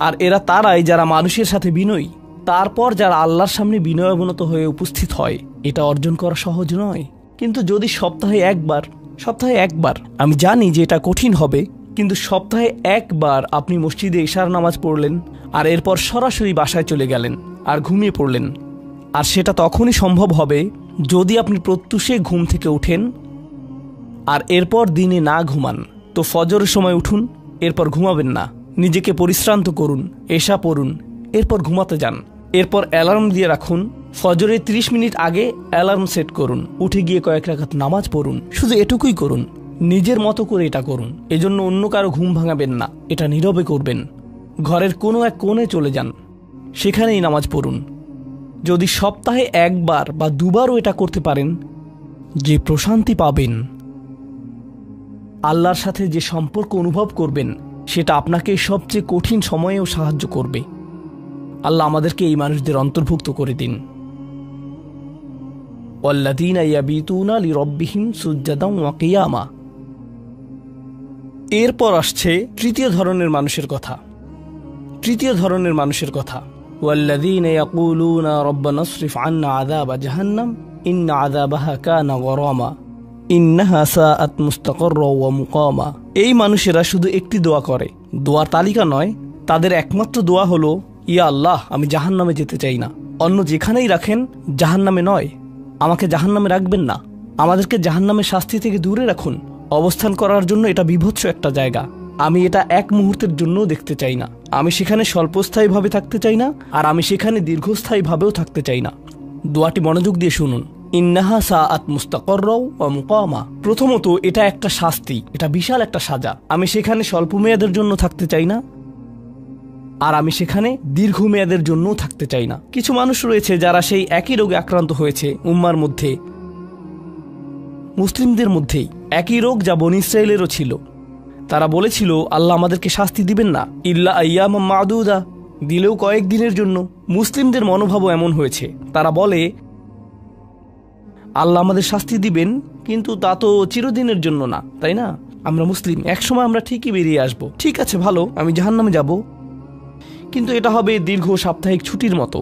আর এরা তারাই যারা মানুষের সাথে বিনয়ী। তারপর যারা আল্লাহর সামনে বিনয়াবনত হয়ে উপস্থিত হয়, এটা অর্জন করা সহজ নয়। কিন্তু যদি সপ্তাহে একবার, আমি জানি যে এটা কঠিন হবে, কিন্তু সপ্তাহে একবার আপনি মসজিদে ইশার নামাজ পড়লেন আর এরপর সরাসরি বাসায় চলে গেলেন আর ঘুমিয়ে পড়লেন, আর সেটা তখনই সম্ভব হবে যদি আপনি প্রত্যুষে ঘুম থেকে উঠেন আর এরপর দিনে না ঘুমান। তো ফজরের সময় উঠুন, এরপর ঘুমাবেন না, নিজেকে পরিশ্রান্ত করুন, এশা পড়ুন, এরপর ঘুমাতে যান। এরপর অ্যালার্ম দিয়ে রাখুন, ফজরের 30 মিনিট আগে অ্যালার্ম সেট করুন, উঠে গিয়ে কয়েক রাকাত নামাজ পড়ুন। শুধু এটুকুই করুন, নিজের মতো করে এটা করুন। এজন্য অন্য কারো ঘুম ভাঙাবেন না, এটা নীরবে করবেন। ঘরের কোনো এক কোণে চলে যান, সেখানেই নামাজ পড়ুন। যদি সপ্তাহে একবার বা দুবারও এটা করতে পারেন, যে প্রশান্তি পাবেন, আল্লাহর সাথে যে সম্পর্ক অনুভব করবেন, সেটা আপনাকে সবচেয়ে কঠিন সময়েও সাহায্য করবে। আল্লাহ আমাদেরকে এই মানুষদের অন্তর্ভুক্ত করে দিন। ওয়াল্লাযীনা ইয়াবিতুনা লিরাব্বিহিম সুজদান ওয়া কিয়ামা। এরপর আসছে তৃতীয় ধরনের মানুষের কথা। ওয়াল্লাযীনা ইয়াকুলুনা রাব্বানা ইসরিফ আন্না আযাবা জাহান্নাম ইন্না আযাবাহা কানা গরামা ইন্নাহা সাআত মুস্তাকাররা ওয়া মুকামা। এই মানুষেরা শুধু একটি দোয়া করে, দোয়ার তালিকা নয়। তাদের একমাত্র দোয়া হলো, ইয়া আল্লাহ, আমি জাহান্নামে যেতে চাই না। অন্য যেখানেই রাখেন, জাহান্নামে নয়। আমাকে জাহান্নামে রাখবেন না, আমাদেরকে জাহান্নামের শাস্তি থেকে দূরে রাখুন। অবস্থান করার জন্য এটা বিভৎস একটা জায়গা। আমি এটা এক মুহূর্তের জন্যও দেখতে চাই না। আমি সেখানে স্বল্পস্থায়ীভাবে থাকতে চাই না, আর আমি সেখানে দীর্ঘস্থায়ীভাবেও থাকতে চাই না। দোয়াটি মনোযোগ দিয়ে শুনুন। ইন্নাহা সাআত মুস্তাকাররা ওয়া মুকামা। প্রথমত, এটা একটা শাস্তি, এটা বিশাল একটা সাজা। আমি সেখানে স্বল্প মেয়াদের জন্য থাকতে চাই না, আর আমি সেখানে দীর্ঘমেয়াদের জন্যও থাকতে চাই না। কিছু মানুষ রয়েছে যারা সেই একই রোগে আক্রান্ত হয়েছে। উম্মার মধ্যে, মুসলিমদের মধ্যেই একই রোগ যা বনী ইসরাইলেরও ছিল। তারা বলেছিল, আল্লাহ আমাদেরকে শাস্তি দিবেন না, ইল্লা আইয়ামাম মাদুদা, দিলেও কয়েকদিনের জন্য। মুসলিমদের মনোভাবও এমন হয়েছে। তারা বলে, আল্লাহ আমাদের শাস্তি দিবেন, কিন্তু তা তো চিরদিনের জন্য না, তাই না? আমরা মুসলিম, একসময় আমরা ঠিকই বেরিয়ে আসব। ঠিক আছে, ভালো, আমি জাহান্নামে যাব, কিন্তু এটা হবে দীর্ঘ সাপ্তাহিক ছুটির মতো,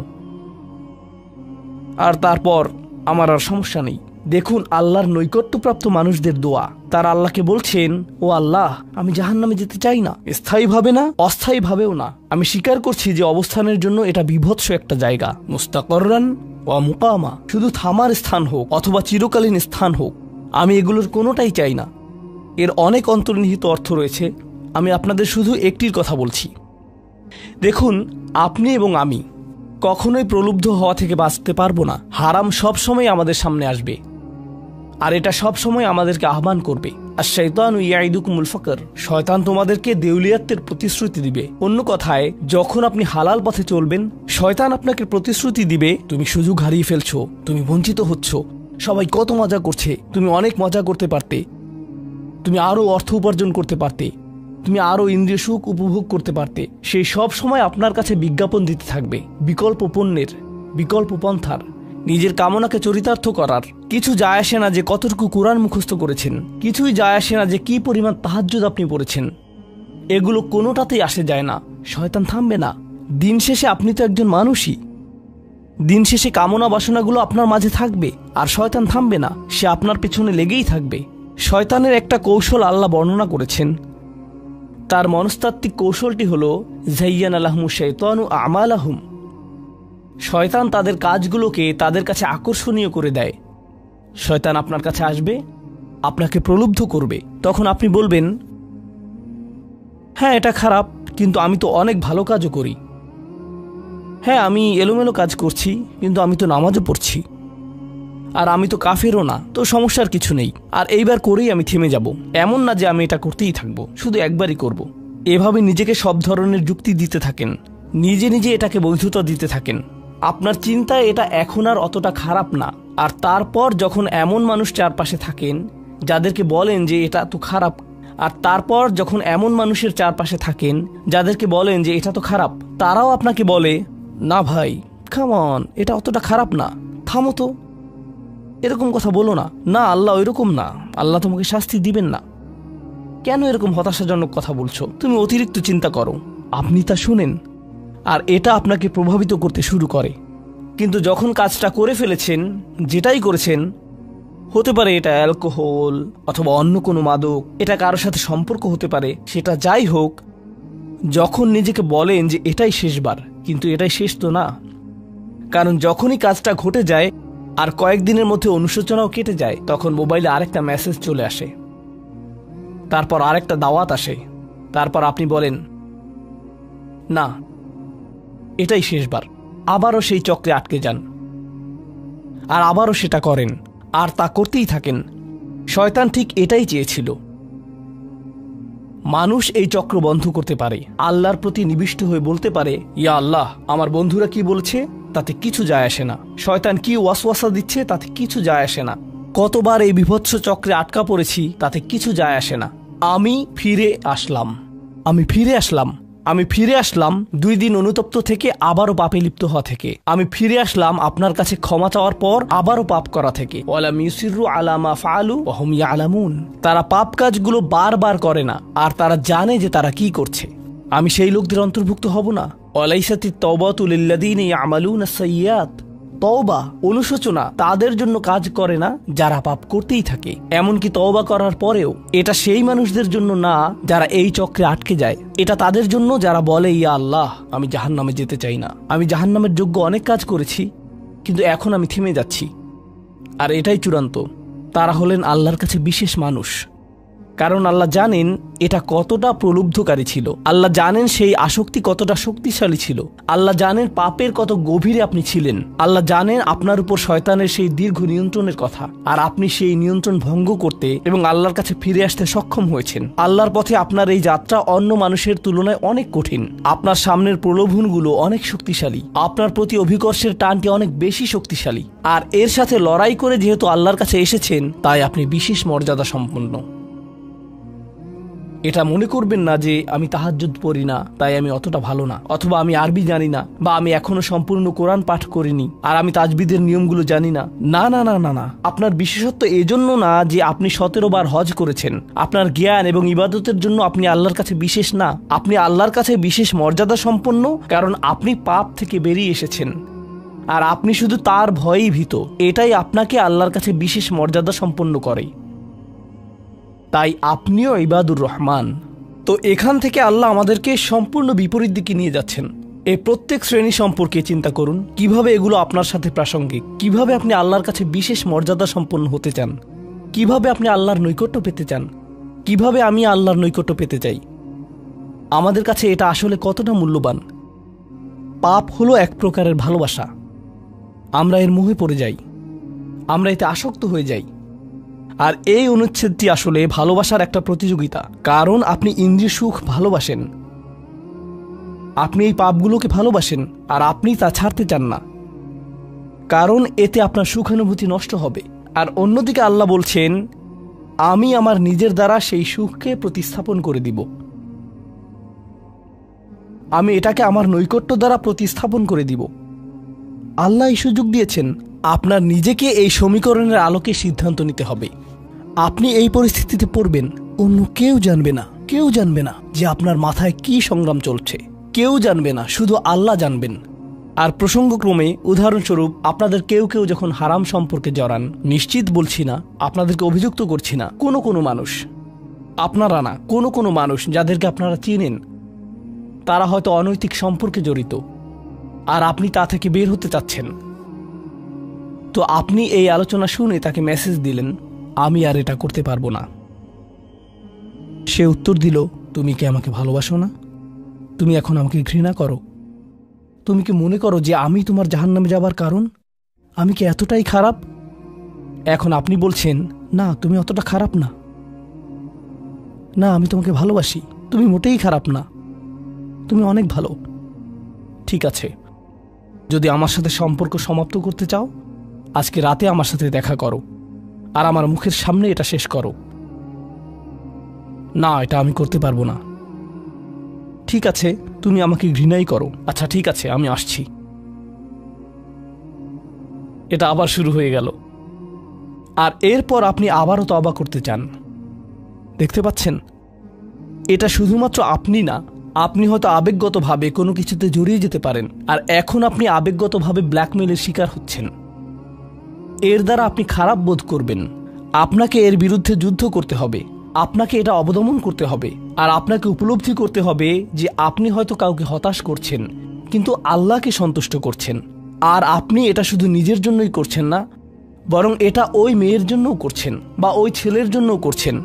আর তারপর আমার আর সমস্যা নেই। দেখুন আল্লাহর নৈকট্যপ্রাপ্ত মানুষদের দোয়া। তারা আল্লাহকে বলছেন, ও আল্লাহ, আমি জাহান্নামে যেতে চাই না, স্থায়ীভাবে না, অস্থায়ীভাবেও না। আমি স্বীকার করছি যে অবস্থানের জন্য এটা বিভৎস একটা জায়গা। মুস্তাকররান ওয়া মুকামা, শুধু থামার স্থান হোক অথবা চিরকালীন স্থান হোক, আমি এগুলোর কোনোটাই চাই না। এর অনেক অন্তর্নিহিত অর্থ রয়েছে। আমি আপনাদের শুধু একটির কথা বলছি। দেখুন, আপনি এবং আমি কখনোই প্রলুব্ধ হওয়া থেকে বাঁচতে পারবো না। হারাম সবসময় আমাদের সামনে আসবে, আর এটা সবসময় আমাদেরকে আহ্বান করবে। আর শাইতানু ইয়াইদুকুমুল ফাকর, শয়তান তোমাদেরকে দেউলিয়াত্বের প্রতিশ্রুতি দিবে। অন্য কথায়, যখন আপনি হালাল পথে চলবেন, শয়তান আপনাকে প্রতিশ্রুতি দিবে, তুমি সুযোগ হারিয়ে ফেলছো, তুমি বঞ্চিত হচ্ছ, সবাই কত মজা করছে, তুমি অনেক মজা করতে পারতে, তুমি আরো অর্থ উপার্জন করতে পারতে, তুমি আরো ইন্দ্রিয় সুখ উপভোগ করতে পারতে। সেই সব সময় আপনার কাছে বিজ্ঞাপন দিতে থাকবে বিকল্প পণ্যের, বিকল্প পন্থার, নিজের কামনাকে চরিতার্থ করার। কিছু যায় আসে না যে কতটুকু কোরআন মুখস্থ করেছেন, কিছুই যায় আসে না যে কি পরিমাণ তাহাজ্জুদ আপনি পড়েছেন। এগুলো কোনোটাতেই আসে যায় না। শয়তান থামবে না। দিন শেষে আপনি তো একজন মানুষই। দিন শেষে কামনা বাসনাগুলো আপনার মাঝে থাকবে, আর শয়তান থামবে না, সে আপনার পেছনে লেগেই থাকবে। শয়তানের একটা কৌশল আল্লাহ বর্ণনা করেছেন। তার মনস্তাত্ত্বিক কৌশলটি হল যায়্যানা লাহুমুশ শাইতানু আমালাহুম। শয়তান তাদের কাজগুলোকে তাদের কাছে আকর্ষণীয় করে দেয়। শয়তান আপনার কাছে আসবে, আপনাকে প্রলুব্ধ করবে। তখন আপনি বলবেন, হ্যাঁ এটা খারাপ, কিন্তু আমি তো অনেক ভালো কাজও করি। হ্যাঁ আমি এলোমেলো কাজ করছি, কিন্তু আমি তো নামাজও পড়ছি। আর আমি তো কাফেরও না, তো সমস্যার কিছু নেই। আর এইবার করেই আমি থেমে যাব। এমন না যে আমি এটা করতেই থাকবো, শুধু একবারই করব। এভাবে নিজেকে সব ধরনের যুক্তি দিতে থাকেন, নিজে নিজে এটাকে বৈধতা দিতে থাকেন। আপনার চিন্তায় এটা এখন আর অতটা খারাপ না। আর তারপর যখন এমন মানুষ চারপাশে থাকেন যাদেরকে বলেন যে এটা তো খারাপ, আর তারপর যখন এমন মানুষের চারপাশে থাকেন যাদেরকে বলেন যে এটা তো খারাপ, তারাও আপনাকে বলে, না ভাই কাম অন, এটা অতটা খারাপ না, থামো তো, এরকম কথা বলো না, না আল্লাহ ওইরকম না, আল্লাহ তোমাকে শাস্তি দিবেন না, কেন এরকম হতাশাজনক কথা বলছো, তুমি অতিরিক্ত চিন্তা করো। আপনি তা শুনেন আর এটা আপনাকে প্রভাবিত করতে শুরু করে। কিন্তু যখন কাজটা করে ফেলেছেন, যেটাই করেছেন, হতে পারে এটা অ্যালকোহল অথবা অন্য কোনো মাদক, এটা কারোর সাথে সম্পর্ক হতে পারে, সেটা যাই হোক, যখন নিজেকে বলেন যে এটাই শেষবার, কিন্তু এটাই শেষ তো না। কারণ যখনই কাজটা ঘটে যায় আর কয়েকদিনের মধ্যে অনুশোচনাও কেটে যায়, তখন মোবাইলে আরেকটা মেসেজ চলে আসে, তারপর আরেকটা দাওয়াত আসে, তারপর আপনি বলেন না এটাই শেষবার, আবারও সেই চক্রে আটকে যান আর আবারও সেটা করেন আর তা করতেই থাকেন। শয়তান ঠিক এটাই চেয়েছিল। মানুষ এই চক্র বন্ধ করতে পারে, আল্লাহর প্রতি নিবিষ্ট হয়ে বলতে পারে, ইয়া আল্লাহ, আমার বন্ধুরা কি বলছে তাতে কিছু যায় আসে না, শয়তান কি ওয়াসওয়াসা দিচ্ছে তাতে কিছু যায় আসে না, কতবার এই বিভৎস চক্রে আটকা পড়েছি তাতে কিছু যায় আসে না। আমি ফিরে আসলাম, আমি ফিরে আসলাম, আমি ফিরে আসলাম 2 দিন অনুতপ্ত থেকে আবারও পাপে লিপ্ত হওয়া থেকে। আমি ফিরে আসলাম আপনার কাছে ক্ষমা চাওয়ার পর আবারও পাপ করা থেকে। ওয়ালাম ইউসিরু আলা মা ফাআলু ওয়া হুম ইয়ালামুন। তারা পাপ কাজগুলো বারবার করে না আর তারা জানে যে তারা কি করছে। আমি সেই লোকদের অন্তর্ভুক্ত হব না? ওয়ালাইসাতিত তাওবাতু লিল্লাযীনা ইয়ামালুনা আস-সাইয়্যাত। তওবা, অনুশোচনা তাদের জন্য কাজ করে না যারা পাপ করতেই থাকে। এমনকি তওবা করার পরেও এটা সেই মানুষদের জন্য না যারা এই চক্রে আটকে যায়। এটা তাদের জন্য যারা বলে, ইয়া আল্লাহ, আমি জাহান্নামে যেতে চাই না, আমি জাহান্নামের যোগ্য অনেক কাজ করেছি, কিন্তু এখন আমি থেমে যাচ্ছি। আর এটাই চূড়ান্ত। তারা হলেন আল্লাহর কাছে বিশেষ মানুষ, কারণ আল্লাহ জানেন এটা কতটা প্রলুব্ধকারী ছিল, আল্লাহ জানেন সেই আসক্তি কতটা শক্তিশালী ছিল, আল্লাহ জানেন পাপের কত গভীরে আপনি ছিলেন, আল্লাহ জানেন আপনার উপর শয়তানের সেই দীর্ঘ নিয়ন্ত্রণের কথা, আর আপনি সেই নিয়ন্ত্রণ ভঙ্গ করতে এবং আল্লাহর কাছে ফিরে আসতে সক্ষম হয়েছেন। আল্লাহর পথে আপনার এই যাত্রা অন্য মানুষের তুলনায় অনেক কঠিন। আপনার সামনের প্রলোভনগুলো অনেক শক্তিশালী, আপনার প্রতি অভিকর্ষের টানটি অনেক বেশি শক্তিশালী, আর এর সাথে লড়াই করে যেহেতু আল্লাহর কাছে এসেছেন, তাই আপনি বিশেষ মর্যাদা সম্পন্ন। এটা মনে করবেন না যে আমি তাহাজ্জুদ পড়ি না তাই আমি অতটা ভালো না, অথবা আমি আরবি জানি না, বা আমি এখনো সম্পূর্ণ কোরআন পাঠ করিনি আর আমি তাজবিদের নিয়মগুলো জানি না। না না না না না, আপনার বিশেষত্ব এজন্য না যে আপনি 17 বার হজ করেছেন। আপনার জ্ঞান এবং ইবাদতের জন্য আপনি আল্লাহর কাছে বিশেষ না, আপনি আল্লাহর কাছে বিশেষ মর্যাদা সম্পন্ন, কারণ আপনি পাপ থেকে বেরিয়ে এসেছেন আর আপনি শুধু তার ভয়েই ভীত। এটাই আপনাকে আল্লাহর কাছে বিশেষ মর্যাদা সম্পন্ন করে। তাই আপনিও ইবাদুর রহমান। তো এখান থেকে আল্লাহ আমাদেরকে সম্পূর্ণ বিপরীত দিকে নিয়ে যাচ্ছেন। এই প্রত্যেক শ্রেণী সম্পর্কে চিন্তা করুন, কিভাবে এগুলো আপনার সাথে প্রাসঙ্গিক, কিভাবে আপনি আল্লাহর কাছে বিশেষ মর্যাদা সম্পন্ন হতে চান, কিভাবে আপনি আল্লাহর নৈকট্য পেতে চান, কিভাবে আমি আল্লাহর নৈকট্য পেতে চাই। আমাদের কাছে এটা আসলে কতটা মূল্যবান। পাপ হলো এক প্রকারের ভালোবাসা। আমরা এর মোহে পড়ে যাই, আমরা এতে আসক্ত হয়ে যাই। আর এই অনুচ্ছেদটি আসলে ভালোবাসার একটা প্রতিযোগিতা, কারণ আপনি ইন্দ্রিয় সুখ ভালোবাসেন, আপনি এই পাপগুলোকে ভালোবাসেন আর আপনি তা ছাড়তে চান না, কারণ এতে আপনার সুখানুভূতি নষ্ট হবে। আর অন্যদিকে আল্লাহ বলছেন, আমি আমার নিজের দ্বারা সেই সুখকে প্রতিস্থাপন করে দিব, আমি এটাকে আমার নৈকট্য দ্বারা প্রতিস্থাপন করে দিব। আল্লাহ এই সুযোগ দিয়েছেন, আপনার নিজেকে এই সমীকরণের আলোকে সিদ্ধান্ত নিতে হবে। আপনি এই পরিস্থিতিতে পড়বেন, অন্য কেউ জানবে না, কেউ জানবে না যে আপনার মাথায় কি সংগ্রাম চলছে, কেউ জানবে না, শুধু আল্লাহ জানবেন। আর প্রসঙ্গক্রমে উদাহরণস্বরূপ আপনাদের কেউ কেউ যখন হারাম সম্পর্কে জড়ান, নিশ্চিত বলছি না, আপনাদেরকে অভিযুক্ত করছি না, কোনো মানুষ, আপনারা না, কোনো মানুষ যাদেরকে আপনারা চিনেন, তারা হয়তো অনৈতিক সম্পর্কে জড়িত আর আপনি তা থেকে বের হতে চাচ্ছেন। তো আপনি এই আলোচনা শুনে তাকে মেসেজ দিলেন, আমি আর এটা করতে পারবো না। সে উত্তর দিল, তুমি কি আমাকে ভালোবাসো না? তুমি এখন আমাকে ঘৃণা করো? তুমি কি মনে করো যে আমি তোমার জাহান্নামে যাবার কারণ? আমি কি এতটাই খারাপ? এখন আপনি বলছেন, না তুমি অতটা খারাপ না, না আমি তোমাকে ভালোবাসি, তুমি মোটেই খারাপ না, তুমি অনেক ভালো। ঠিক আছে, যদি আমার সাথে সম্পর্ক সমাপ্ত করতে চাও, আজকে রাতে আমার সাথে দেখা করো আর আমার মুখের সামনে এটা শেষ করো। না, এটা আমি করতে পারবো না। ঠিক আছে, তুমি আমাকে ঘৃণাই করো। আচ্ছা ঠিক আছে, আমি আসছি। এটা আবার শুরু হয়ে গেল। আর এরপর আপনি আবারও তওবা করতে চান। দেখতে পাচ্ছেন, এটা শুধুমাত্র আপনি না, আপনি হয়তো আবেগগতভাবে কোনো কিছুতে জড়িয়ে যেতে পারেন, আর এখন আপনি আবেগগতভাবে ব্ল্যাকমেইলের শিকার হচ্ছেন। এর দ্বারা আপনি খারাপ বোধ করবেন। আপনাকে এর বিরুদ্ধে যুদ্ধ করতে হবে, আপনাকে এটা অবদমন করতে হবে, আর আপনাকে উপলব্ধি করতে হবে যে আপনি হয়তো কাউকে হতাশ করছেন, কিন্তু আল্লাহকে সন্তুষ্ট করছেন। আর আপনি এটা শুধু নিজের জন্যই করছেন না, বরং এটা ওই মেয়ের জন্যও করছেন বা ওই ছেলের জন্যও করছেন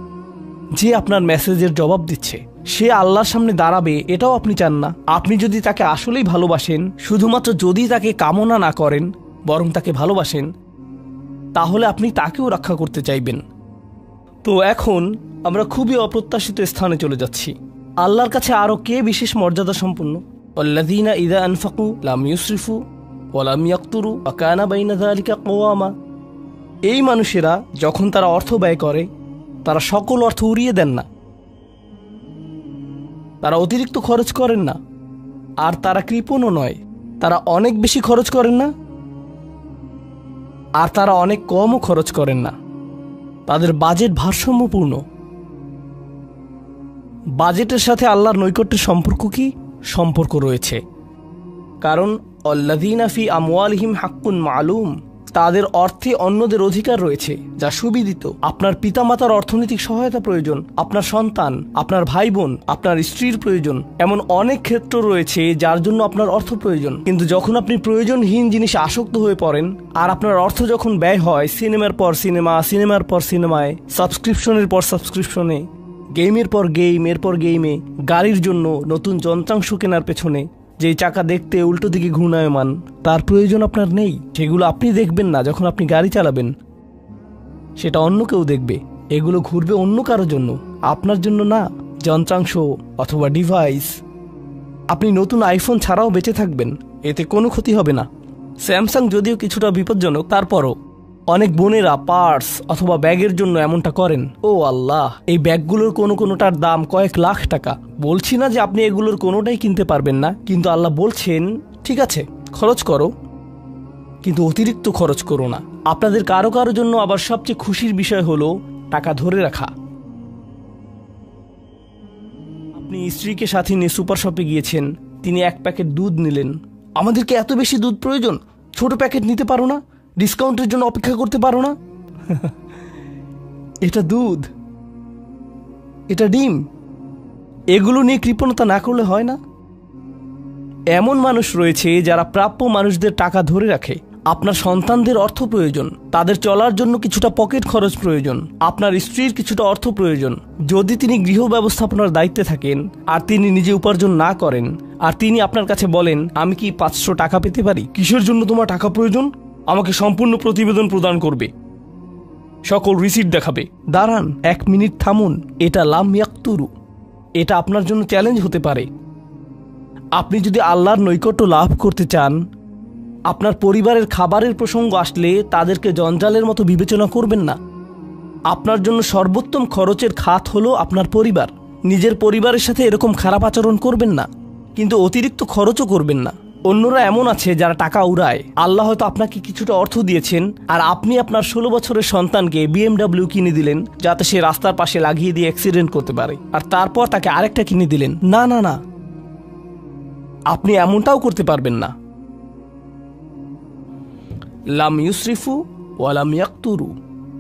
যে আপনার মেসেজের জবাব দিচ্ছে। সে আল্লাহর সামনে দাঁড়াবে এটাও আপনি চান না। আপনি যদি তাকে আসলেই ভালোবাসেন, শুধুমাত্র যদি তাকে কামনা না করেন বরং তাকে ভালোবাসেন, তাহলে আপনি তাকেও রক্ষা করতে চাইবেন। তো এখন আমরা খুবই অপ্রত্যাশিত স্থানে চলে যাচ্ছি। আল্লাহর কাছে আরও কে বিশেষ মর্যাদা সম্পন্ন? আল্লাযীনা ইযা আনফাকু লাম ইউসরিফু ওয়া লাম ইয়াকতুরু ওয়া কানা বাইনা যালিকা কওয়ামা। এই মানুষেরা যখন তারা অর্থ ব্যয় করে, তারা সকল অর্থ উড়িয়ে দেন না, তারা অতিরিক্ত খরচ করেন না, আর তারা কৃপণও নয়। তারা অনেক বেশি খরচ করেন না, আর তারা অনেক কমও খরচ করেন না। তাদের বাজেট ভারসাম্যপূর্ণ। বাজেটের সাথে আল্লাহর নৈকট্যের সম্পর্ক কি? সম্পর্ক রয়েছে, কারণ আল্লাযীনা ফি আমওয়ালিহিম হাক্কুন মালুম, তাদের অর্থে অন্যদের অধিকার রয়েছে যা সুবিদিত। আপনার পিতামাতার অর্থনৈতিক সহায়তা প্রয়োজন, আপনার সন্তান, আপনার ভাই বোন, আপনার স্ত্রীর প্রয়োজন, এমন অনেক ক্ষেত্র রয়েছে যার জন্য আপনার অর্থ প্রয়োজন। কিন্তু যখন আপনি প্রয়োজনহীন জিনিসে আসক্ত হয়ে পড়েন, আর আপনার অর্থ যখন ব্যয় হয় সিনেমার পর সিনেমা, সিনেমার পর সিনেমায়, সাবস্ক্রিপশনের পর সাবস্ক্রিপশনে, গেমের পর গেম, এরপর গেমে, গাড়ির জন্য নতুন যন্ত্রাংশ কেনার পেছনে, যেই চাকা দেখতে উল্টো দিকে ঘূর্ণায়মান, তার প্রয়োজন আপনার নেই। সেগুলো আপনি দেখবেন না যখন আপনি গাড়ি চালাবেন, সেটা অন্য কেউ দেখবে। এগুলো ঘুরবে অন্য কারো জন্য, আপনার জন্য না। যন্ত্রাংশ অথবা ডিভাইস। আপনি নতুন আইফোন ছাড়াও বেঁচে থাকবেন, এতে কোনো ক্ষতি হবে না। স্যামসাং যদিও কিছুটা বিপজ্জনক, তারপরও অনেক বোনেরা পার্স অথবা ব্যাগের জন্য এমনটা করেন। ও আল্লাহ, এই ব্যাগগুলোর কোনোটার দাম কয়েক লাখ টাকা। বলছি না যে আপনি এগুলোর কোনোটাই কিনতে পারবেন না, কিন্তু আল্লাহ বলছেন ঠিক আছে খরচ করো, কিন্তু অতিরিক্ত খরচ করো না। আপনাদের কারো কারো জন্য আবার সবচেয়ে খুশির বিষয় হলো টাকা ধরে রাখা। আপনি স্ত্রীকে সাথে নিয়ে সুপার শপে গিয়েছেন, তিনি এক প্যাকেট দুধ নিলেন। আমাদেরকে এত বেশি দুধ প্রয়োজন, ছোট প্যাকেট নিতে পারো না? ডিসকাউন্টের জন্য অপেক্ষা করতে পারো না? এটা দুধ, এটা ডিম, এগুলো নিয়ে কৃপণতা না করলে হয় না? এমন মানুষ রয়েছে যারা প্রাপ্য মানুষদের টাকা ধরে রাখে। আপনার সন্তানদের অর্থ প্রয়োজন, তাদের চলার জন্য কিছুটা পকেট খরচ প্রয়োজন, আপনার স্ত্রীর কিছুটা অর্থ প্রয়োজন। যদি তিনি গৃহ ব্যবস্থাপনার দায়িত্বে থাকেন আর তিনি নিজে উপার্জন না করেন, আর তিনি আপনার কাছে বলেন আমি কি 500 টাকা পেতে পারি? কিসের জন্য তোমার টাকা প্রয়োজন? আমাকে সম্পূর্ণ প্রতিবেদন প্রদান করবে, সকল রিসিট দেখাবে। দাঁড়ান, 1 মিনিট থামুন। এটা লাম ইয়াকতুরু, এটা আপনার জন্য চ্যালেঞ্জ হতে পারে। আপনি যদি আল্লাহর নৈকট্য লাভ করতে চান, আপনার পরিবারের খাবারের প্রসঙ্গ আসলে তাদেরকে জঞ্জালের মতো বিবেচনা করবেন না। আপনার জন্য সর্বোত্তম খরচের খাত হলো আপনার পরিবার। নিজের পরিবারের সাথে এরকম খারাপ আচরণ করবেন না, কিন্তু অতিরিক্ত খরচও করবেন না। অন্যরা এমন আছে যারা টাকা উড়ায়। আল্লাহ হয়তো আপনাকে কিছুটা অর্থ দিয়েছেন, আর আপনি আপনার 16 বছরের সন্তানকে BMW কিনে দিলেন যাতে সে রাস্তার পাশে লাগিয়ে দিয়ে অ্যাক্সিডেন্ট করতে পারে, আর তারপর তাকে আরেকটা কিনে দিলেন। না না না, আপনি এমনটাও করতে পারবেন না। লাম ইউসরিফু ওয়া লাম ইয়াকতুরু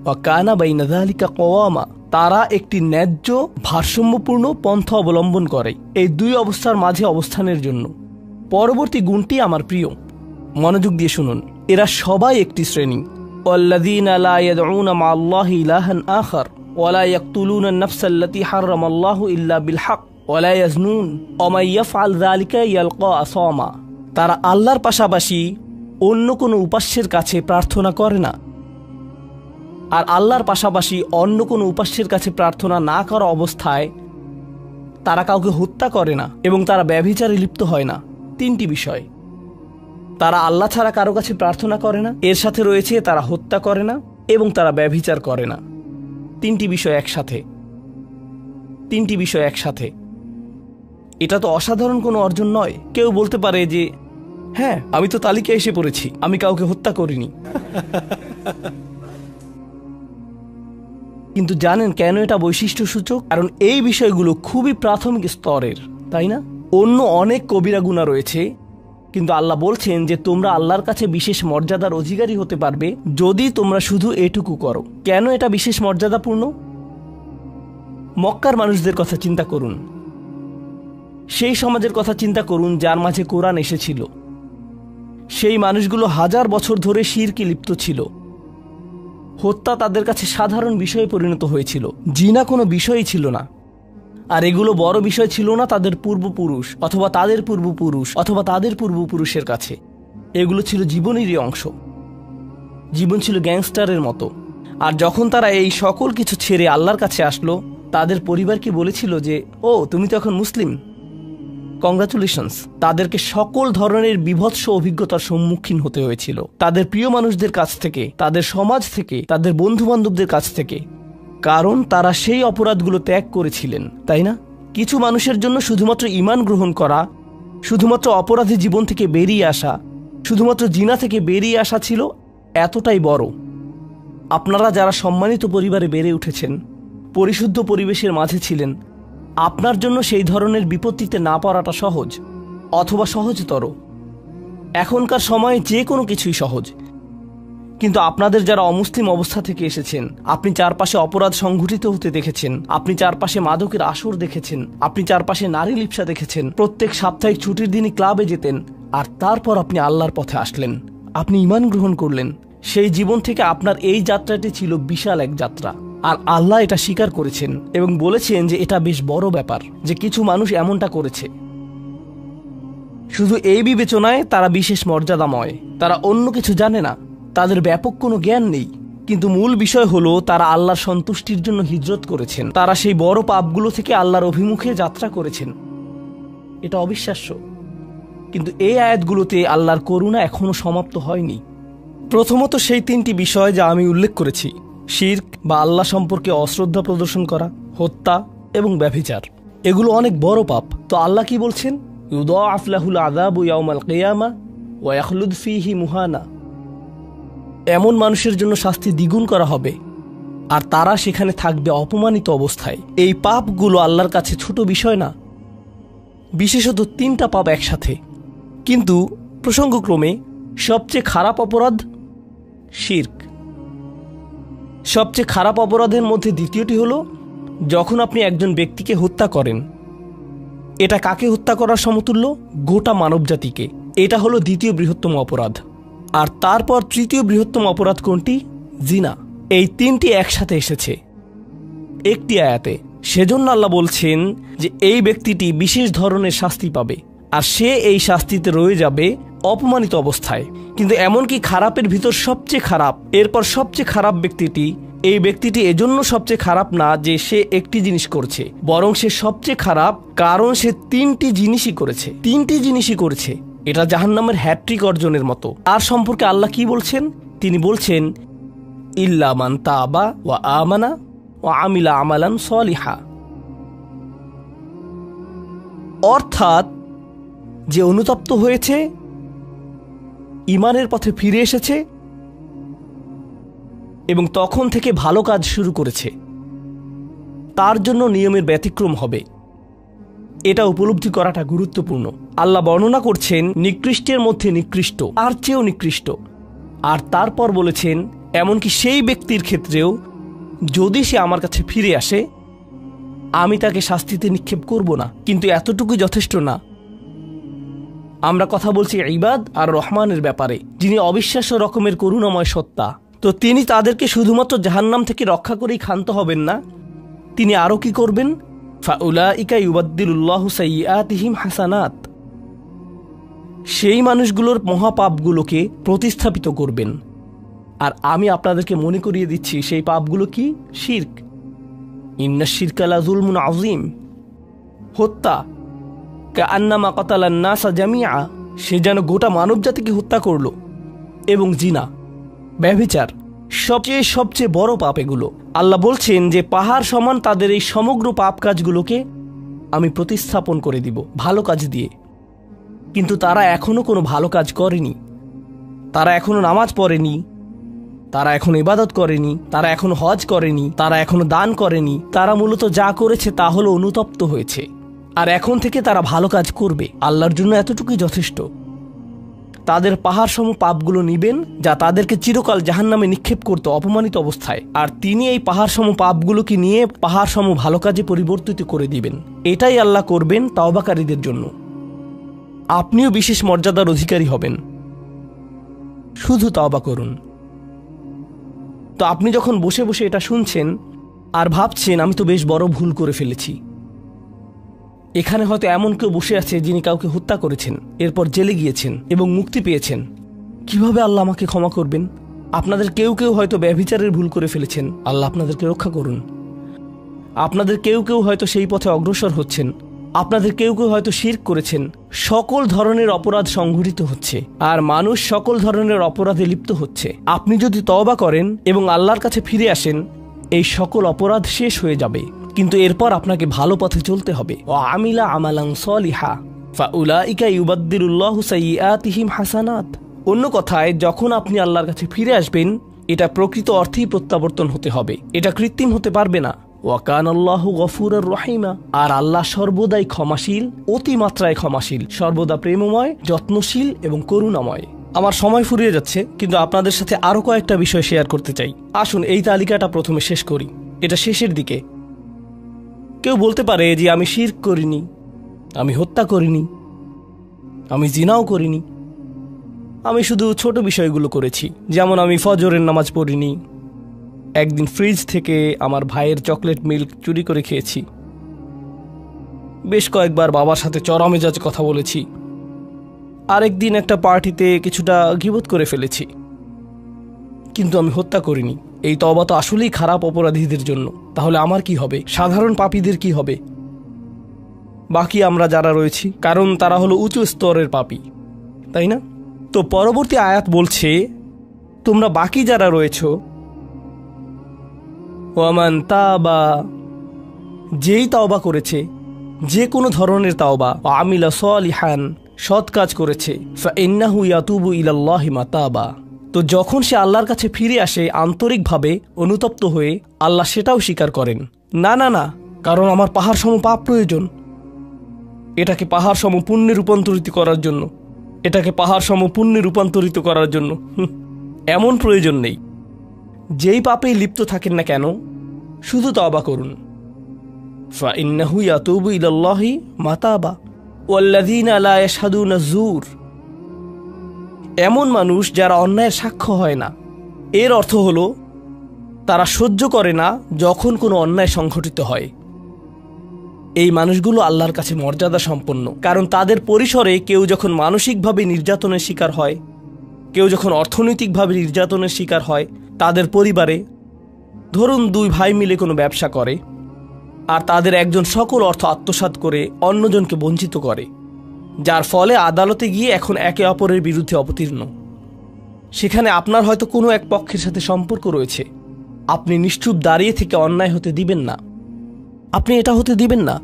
ওয়া কানা বাইনা যালিকা কওয়ামা। তারা একটি ন্যায্য ভারসাম্যপূর্ণ পন্থা অবলম্বন করে এই দুই অবস্থার মাঝে অবস্থানের জন্য। পরবর্তী গুণটি আমার প্রিয়, মনোযোগ দিয়ে শুনুন। এরা সবাই একটি শ্রেণী। আল্লাযীনা লা ইয়াদউনা মা'আল্লাহি ইলাহান আখার ওয়া লা ইয়াকতুলুনা আন-নাফসা আল্লাতী হারামাল্লাহু ইল্লা বিল হক ওয়া লা ইয়াজনুন ওয়া মান ইয়াফআল যালিকা ইয়ালকা আসামা। তারা আল্লাহর পাশাপাশি অন্য কোনো উপাস্যের কাছে প্রার্থনা করে না, আর আল্লাহর পাশাপাশি অন্য কোনো উপাস্যের কাছে প্রার্থনা না করা অবস্থায় তারা কাউকে হত্যা করে না, এবং তারা ব্যভিচারে লিপ্ত হয় না। 3টি বিষয়। তারা আল্লাহ ছাড়া কারো কাছে প্রার্থনা করে না, এর সাথে রয়েছে তারা হত্যা করে না, এবং তারা ব্যভিচার করে না। 3টি বিষয় একসাথে। তিনটি বিষয় একসাথে। এটা তো অসাধারণ কোনো অর্জন নয়। কেউ বলতে পারে যে হ্যাঁ, আমি তো তালিকায় এসে পড়েছি, আমি কাউকে হত্যা করিনি। কিন্তু জানেন কেন এটা বৈশিষ্ট্য সূচক? কারণ এই বিষয়গুলো খুবই প্রাথমিক স্তরের, তাই না? অন্য অনেক কবিরা গুনাহ রয়েছে, কিন্তু আল্লাহ বলছেন যে তোমরা আল্লাহর কাছে বিশেষ মর্যাদার অধিকারী হতে পারবে যদি তোমরা শুধু এটুকু করো। কেন এটা বিশেষ মর্যাদাপূর্ণ? মক্কার মানুষদের কথা চিন্তা করুন, সেই সমাজের কথা চিন্তা করুন যার মাঝে কোরআন এসেছিল। সেই মানুষগুলো হাজার বছর ধরে শিরকে লিপ্ত ছিল। হত্যা তাদের কাছে সাধারণ বিষয়ে পরিণত হয়েছিল, জিনা কোনো বিষয়ই ছিল না। আর এগুলো বড় বিষয় ছিল না তাদের পূর্বপুরুষ অথবা তাদের পূর্বপুরুষ অথবা তাদের পূর্বপুরুষের কাছে। এগুলো ছিল জীবনেরই অংশ। জীবন ছিল গ্যাংস্টারের মতো। আর যখন তারা এই সকল কিছু ছেড়ে আল্লাহর কাছে আসলো, তাদের পরিবারকে বলেছিল যে ও তুমি তো এখন মুসলিম, কংগ্রাচুলেশনস। তাদেরকে সকল ধরনের বিভৎস অভিজ্ঞতার সম্মুখীন হতে হয়েছিল, তাদের প্রিয় মানুষদের কাছ থেকে, তাদের সমাজ থেকে, তাদের বন্ধু বান্ধবদের কাছ থেকে, কারণ তারা সেই অপরাধগুলো ত্যাগ করেছিলেন, তাই না? কিছু মানুষের জন্য শুধুমাত্র ঈমান গ্রহণ করা, শুধুমাত্র অপরাধী জীবন থেকে বেরিয়ে আসা, শুধুমাত্র জিনা থেকে বেরিয়ে আসা ছিল এতটাই বড়। আপনারা যারা সম্মানিত পরিবারে বেড়ে উঠেছেন, পরিশুদ্ধ পরিবেশের মাঝে ছিলেন, আপনার জন্য সেই ধরনের বিপত্তিতে না পড়াটা সহজ অথবা সহজতর। এখনকার সময়ে যে কোনো কিছুই সহজ। কিন্তু আপনাদের যারা অমুসলিম অবস্থা থেকে এসেছেন, আপনি চারপাশে অপরাধ সংঘটিত হতে দেখেছেন, আপনি চারপাশে মাদকের আসর দেখেছেন, আপনি চারপাশে নারী লিপ্সা দেখেছেন, প্রত্যেক সাপ্তাহিক ছুটির দিনই ক্লাবে যেতেন, আর তারপর আপনি আল্লাহর পথে আসলেন, আপনি ঈমান গ্রহণ করলেন। সেই জীবন থেকে আপনার এই যাত্রাটি ছিল বিশাল এক যাত্রা। আর আল্লাহ এটা স্বীকার করেছেন এবং বলেছেন যে এটা বেশ বড় ব্যাপার যে কিছু মানুষ এমনটা করেছে। শুধু এই বিবেচনায় তারা বিশেষ মর্যাদাময়, তারা অন্য কিছু জানে না, তাদের ব্যাপক কোনো জ্ঞান নেই। কিন্তু মূল বিষয় হলো তারা আল্লাহর সন্তুষ্টির জন্য হিজরত করেছেন, তারা সেই বড় পাপগুলো থেকে আল্লাহর অভিমুখে যাত্রা করেছেন। এটা অবিশ্বাস্য। কিন্তু এই আয়াতগুলোতে আল্লাহর করুণা এখনো সমাপ্ত হয়নি। প্রথমত সেই তিনটি বিষয় যা আমি উল্লেখ করেছি, শিরক বা আল্লাহ সম্পর্কে অশ্রদ্ধা প্রদর্শন করা, হত্যা এবং ব্যভিচার, এগুলো অনেক বড় পাপ। তো আল্লাহ কি বলছেন? ইউদাআফ লাহুল আযাবু ইয়াওমাল কিয়ামা ওয়া ইয়াখলুদ ফীহি মুহানা। এমন মানুষের জন্য শাস্তি দ্বিগুণ করা হবে আর তারা সেখানে থাকবে অপমানিত অবস্থায়। এই পাপগুলো আল্লাহর কাছে ছোট বিষয় না, বিশেষত তিনটা পাপ একসাথে। কিন্তু প্রসঙ্গক্রমে সবচেয়ে খারাপ অপরাধ শিরক। সবচেয়ে খারাপ অপরাধের মধ্যে দ্বিতীয়টি হলো যখন আপনি একজন ব্যক্তিকে হত্যা করেন। এটা কাকে হত্যা করার সমতুল্য? গোটা মানবজাতিকে। এটা হলো দ্বিতীয় বৃহত্তম অপরাধ। আর তারপর তৃতীয় বৃহত্তম অপরাধ কোনটি? জিনা। এই তিনটি একসাথে এসেছে একটি আয়াতে। সেজন্য আল্লাহ বলছেন যে এই ব্যক্তিটি বিশেষ ধরনের শাস্তি পাবে আর সে এই শাস্তিতে রয়ে যাবে অপমানিত অবস্থায়। কিন্তু এমনকি খারাপের ভিতর সবচেয়ে খারাপ, এরপর সবচেয়ে খারাপ ব্যক্তিটি, এই ব্যক্তিটি এজন্য সবচেয়ে খারাপ না যে সে একটি জিনিস করছে, বরং সে সবচেয়ে খারাপ কারণ সে তিনটি জিনিসই করেছে। এটা জাহান্নামের হ্যাট্রিক অর্জনের মতো। আর সম্পর্কে আল্লাহ কি বলছেন? তিনি বলছেন ইল্লা মান তাবা ওয়া আমানা ওয়া আমিলা আমালান সলিহা। অর্থাৎ যে অনুতপ্ত হয়েছে, ঈমানের পথে ফিরে এসেছে এবং তখন থেকে ভালো কাজ শুরু করেছে, তার জন্য নিয়মের ব্যতিক্রম হবে। এটা উপলব্ধি করাটা গুরুত্বপূর্ণ। আল্লাহ বর্ণনা করছেন নিকৃষ্টের মধ্যে নিকৃষ্ট, আর চেয়েও নিকৃষ্ট। আর তারপর বলেছেন এমনকি সেই ব্যক্তির ক্ষেত্রেও যদি সে আমার কাছে ফিরে আসে, আমি তাকে শাস্তিতে নিক্ষেপ করব না। কিন্তু এতটুকু যথেষ্ট না। আমরা কথা বলছি ইবাদ আর রহমানের ব্যাপারে, যিনি অবিশ্বাস্য রকমের করুণাময় সত্তা। তো তিনি তাদেরকে শুধুমাত্র জাহান্নাম থেকে রক্ষা করেই ক্ষান্ত হবেন না, তিনি আরও কি করবেন? ফাউলাইকা ইউবাদদিলুল্লাহু সাইয়্যাতিহিম হাসানাত। সেই মানুষগুলোর মহাপাপগুলোকে প্রতিস্থাপিত করবেন। আর আমি আপনাদেরকে মনে করিয়ে দিচ্ছি সেই পাপগুলো কি? শিরক। ইন্নাশ শিরকা লাযুলমুন আযীম। হত্যা, কাআন্নামা কাতালান নাসা জামিআ, সে যেন গোটা মানবজাতিকে হত্যা করল। এবং জিনা, ব্যভিচার, সবচেয়ে বড় পাপ এগুলো। আল্লাহ বলছেন যে পাহাড় সমান তাদের এই সমগ্র পাপ কাজগুলোকে আমি প্রতিস্থাপন করে দিব ভালো কাজ দিয়ে। কিন্তু তারা এখনো কোনো ভালো কাজ করেনি, তারা এখনো নামাজ পড়েনি, তারা এখনো ইবাদত করেনি, তারা এখনো হজ করেনি, তারা এখনো দান করেনি। তারা মূলত যা করেছে তা হলো অনুতপ্ত হয়েছে। আর এখন থেকে তারা ভালো কাজ করবে। আল্লাহর জন্য এতটুকুই যথেষ্ট। তাদের পাহাড় সম পাপগুলো নিবেন, যা তাদেরকে চিরকাল জাহান্নামে নিক্ষেপ করত অপমানিত অবস্থায়। আর তিনি এই পাহাড় সম পাপগুলোকে নিয়ে পাহাড় সম ভালো কাজে পরিবর্তিত করে দিবেন। এটাই আল্লাহ করবেন তাওবাকারীদের জন্য। আপনিও বিশেষ মর্যাদার অধিকারী হবেন। শুধু তাওবা করুন। তো আপনি যখন বসে বসে এটা শুনছেন আর ভাবছেন আমি তো বেশ বড় ভুল করে ফেলেছি, এখানে হয়তো এমন কেউ বসে আছে যিনি কাউকে হত্যা করেছেন, এরপর জেলে গিয়েছেন এবং মুক্তি পেয়েছেন। কিভাবে আল্লাহ আমাকে ক্ষমা করবেন? আপনাদের কেউ কেউ হয়তো ব্যভিচারের ভুল করে ফেলেছেন, আল্লাহ আপনাদেরকে রক্ষা করুন। আপনাদের কেউ কেউ হয়তো সেই পথে অগ্রসর হচ্ছেন, আপনাদের কেউ কেউ হয়তো শিরক করেছেন। সকল ধরনের অপরাধ সংঘটিত হচ্ছে আর মানুষ সকল ধরনের অপরাধে লিপ্ত হচ্ছে। আপনি যদি তওবা করেন এবং আল্লাহর কাছে ফিরে আসেন, এই সকল অপরাধ শেষ হয়ে যাবে। কিন্তু এরপর আপনাকে ভালো পথে চলতে হবে। ওয়া আমিলা আমালান সলিহা ফাউলাইকা ইউবাদদিলুল্লাহু সাইয়্যাতিহিম হাসানাত। অন্য কথায়, যখন আপনি আল্লাহর কাছে ফিরে আসবেন, এটা প্রকৃত অর্থেই প্রত্যাবর্তন হতে হবে, এটা কৃত্রিম হতে পারবে না। ওয়া কানাল্লাহু গফুরুর রহিমা। আর আল্লাহ সর্বদাই ক্ষমাশীল, অতিমাত্রায় ক্ষমাশীল, সর্বদা প্রেমময়, যত্নশীল এবং করুণাময়। আমার সময় ফুরিয়ে যাচ্ছে, কিন্তু আপনাদের সাথে আরো কয়েকটা বিষয় শেয়ার করতে চাই। আসুন এই তালিকাটা প্রথমে শেষ করি। এটা শেষের দিকে। কেউ বলতে পারে যে আমি শিরক করিনি, আমি হত্যা করিনি, আমি জিনাও করিনি, আমি শুধু ছোট বিষয়গুলো করেছি। যেমন আমি ফজরের নামাজ পড়িনি, একদিন ফ্রিজ থেকে আমার ভাইয়ের চকলেট মিল্ক চুরি করে খেয়েছি, বেশ কয়েকবার বাবার সাথে চড়া মেজাজে কথা বলেছি, আরেকদিন একটা পার্টিতে কিছুটা গীবত করে ফেলেছি। কিন্তু আমি হত্যা করিনি। এই তওবা তো আসলেই খারাপ অপরাধীদের জন্য। তাহলে আমার কি হবে? সাধারণ পাপীদের কি হবে? বাকি আমরা যারা রয়েছি, কারণ তারা হলো উঁচু স্তরের পাপী, তাই না? তো পরবর্তী আয়াত বলছে, তোমরা বাকি যারা রয়েছ, ওয়ামান তাবা, যেই তাওবা করেছে, যে কোনো ধরনের তাওবা, আমিলা সলিহান, সৎ কাজ করেছে, ফাইন্নাহু ইয়াতুবু ইলাল্লাহি মাতাবা। তো যখন সে আল্লাহর কাছে ফিরে আসে আন্তরিকভাবে, অনুতপ্ত হয়ে, আল্লাহ সেটাও স্বীকার করেন। না না না, কারণ আমার পাহাড় সম পাপ প্রয়োজন। এটাকে পাহাড় সম পুণ্যে রূপান্তরিত করার জন্য, এটাকে পাহাড় সম পুণ্যে রূপান্তরিত করার জন্য এমন প্রয়োজন নেই। যেই পাপেই লিপ্ত থাকেন না কেন, শুধু তওবা করুন। ফাইন্নাহু ইয়াতুবু ইলাল্লাহি মাতাবা ওয়াল্লাযীনা লা ইয়াশহাদুনা যুর। এমন মানুষ যারা অন্যায়ের সাক্ষ্য হয় না। এর অর্থ হলো তারা সহ্য করে না যখন কোনো অন্যায় সংঘটিত হয়। এই মানুষগুলো আল্লাহর কাছে মর্যাদা সম্পন্ন, কারণ তাদের পরিসরে কেউ যখন মানসিকভাবে নির্যাতনের শিকার হয়, কেউ যখন অর্থনৈতিকভাবে নির্যাতনের শিকার হয়, তাদের পরিবারে, ধরুন দুই ভাই মিলে কোনো ব্যবসা করে আর তাদের একজন সকল অর্থ আত্মসাৎ করে অন্যজনকে বঞ্চিত করে, যার ফলে আদালতে গিয়ে এখন একে অপরের বিরুদ্ধে অবতীর্ণ। সেখানে আপনার হয়তো কোনো এক পক্ষের সাথে সম্পর্ক রয়েছে। আপনি নিশ্চুপ দাঁড়িয়ে থেকে অন্যায় হতে দিবেন না। আপনি এটা হতে দিবেন না।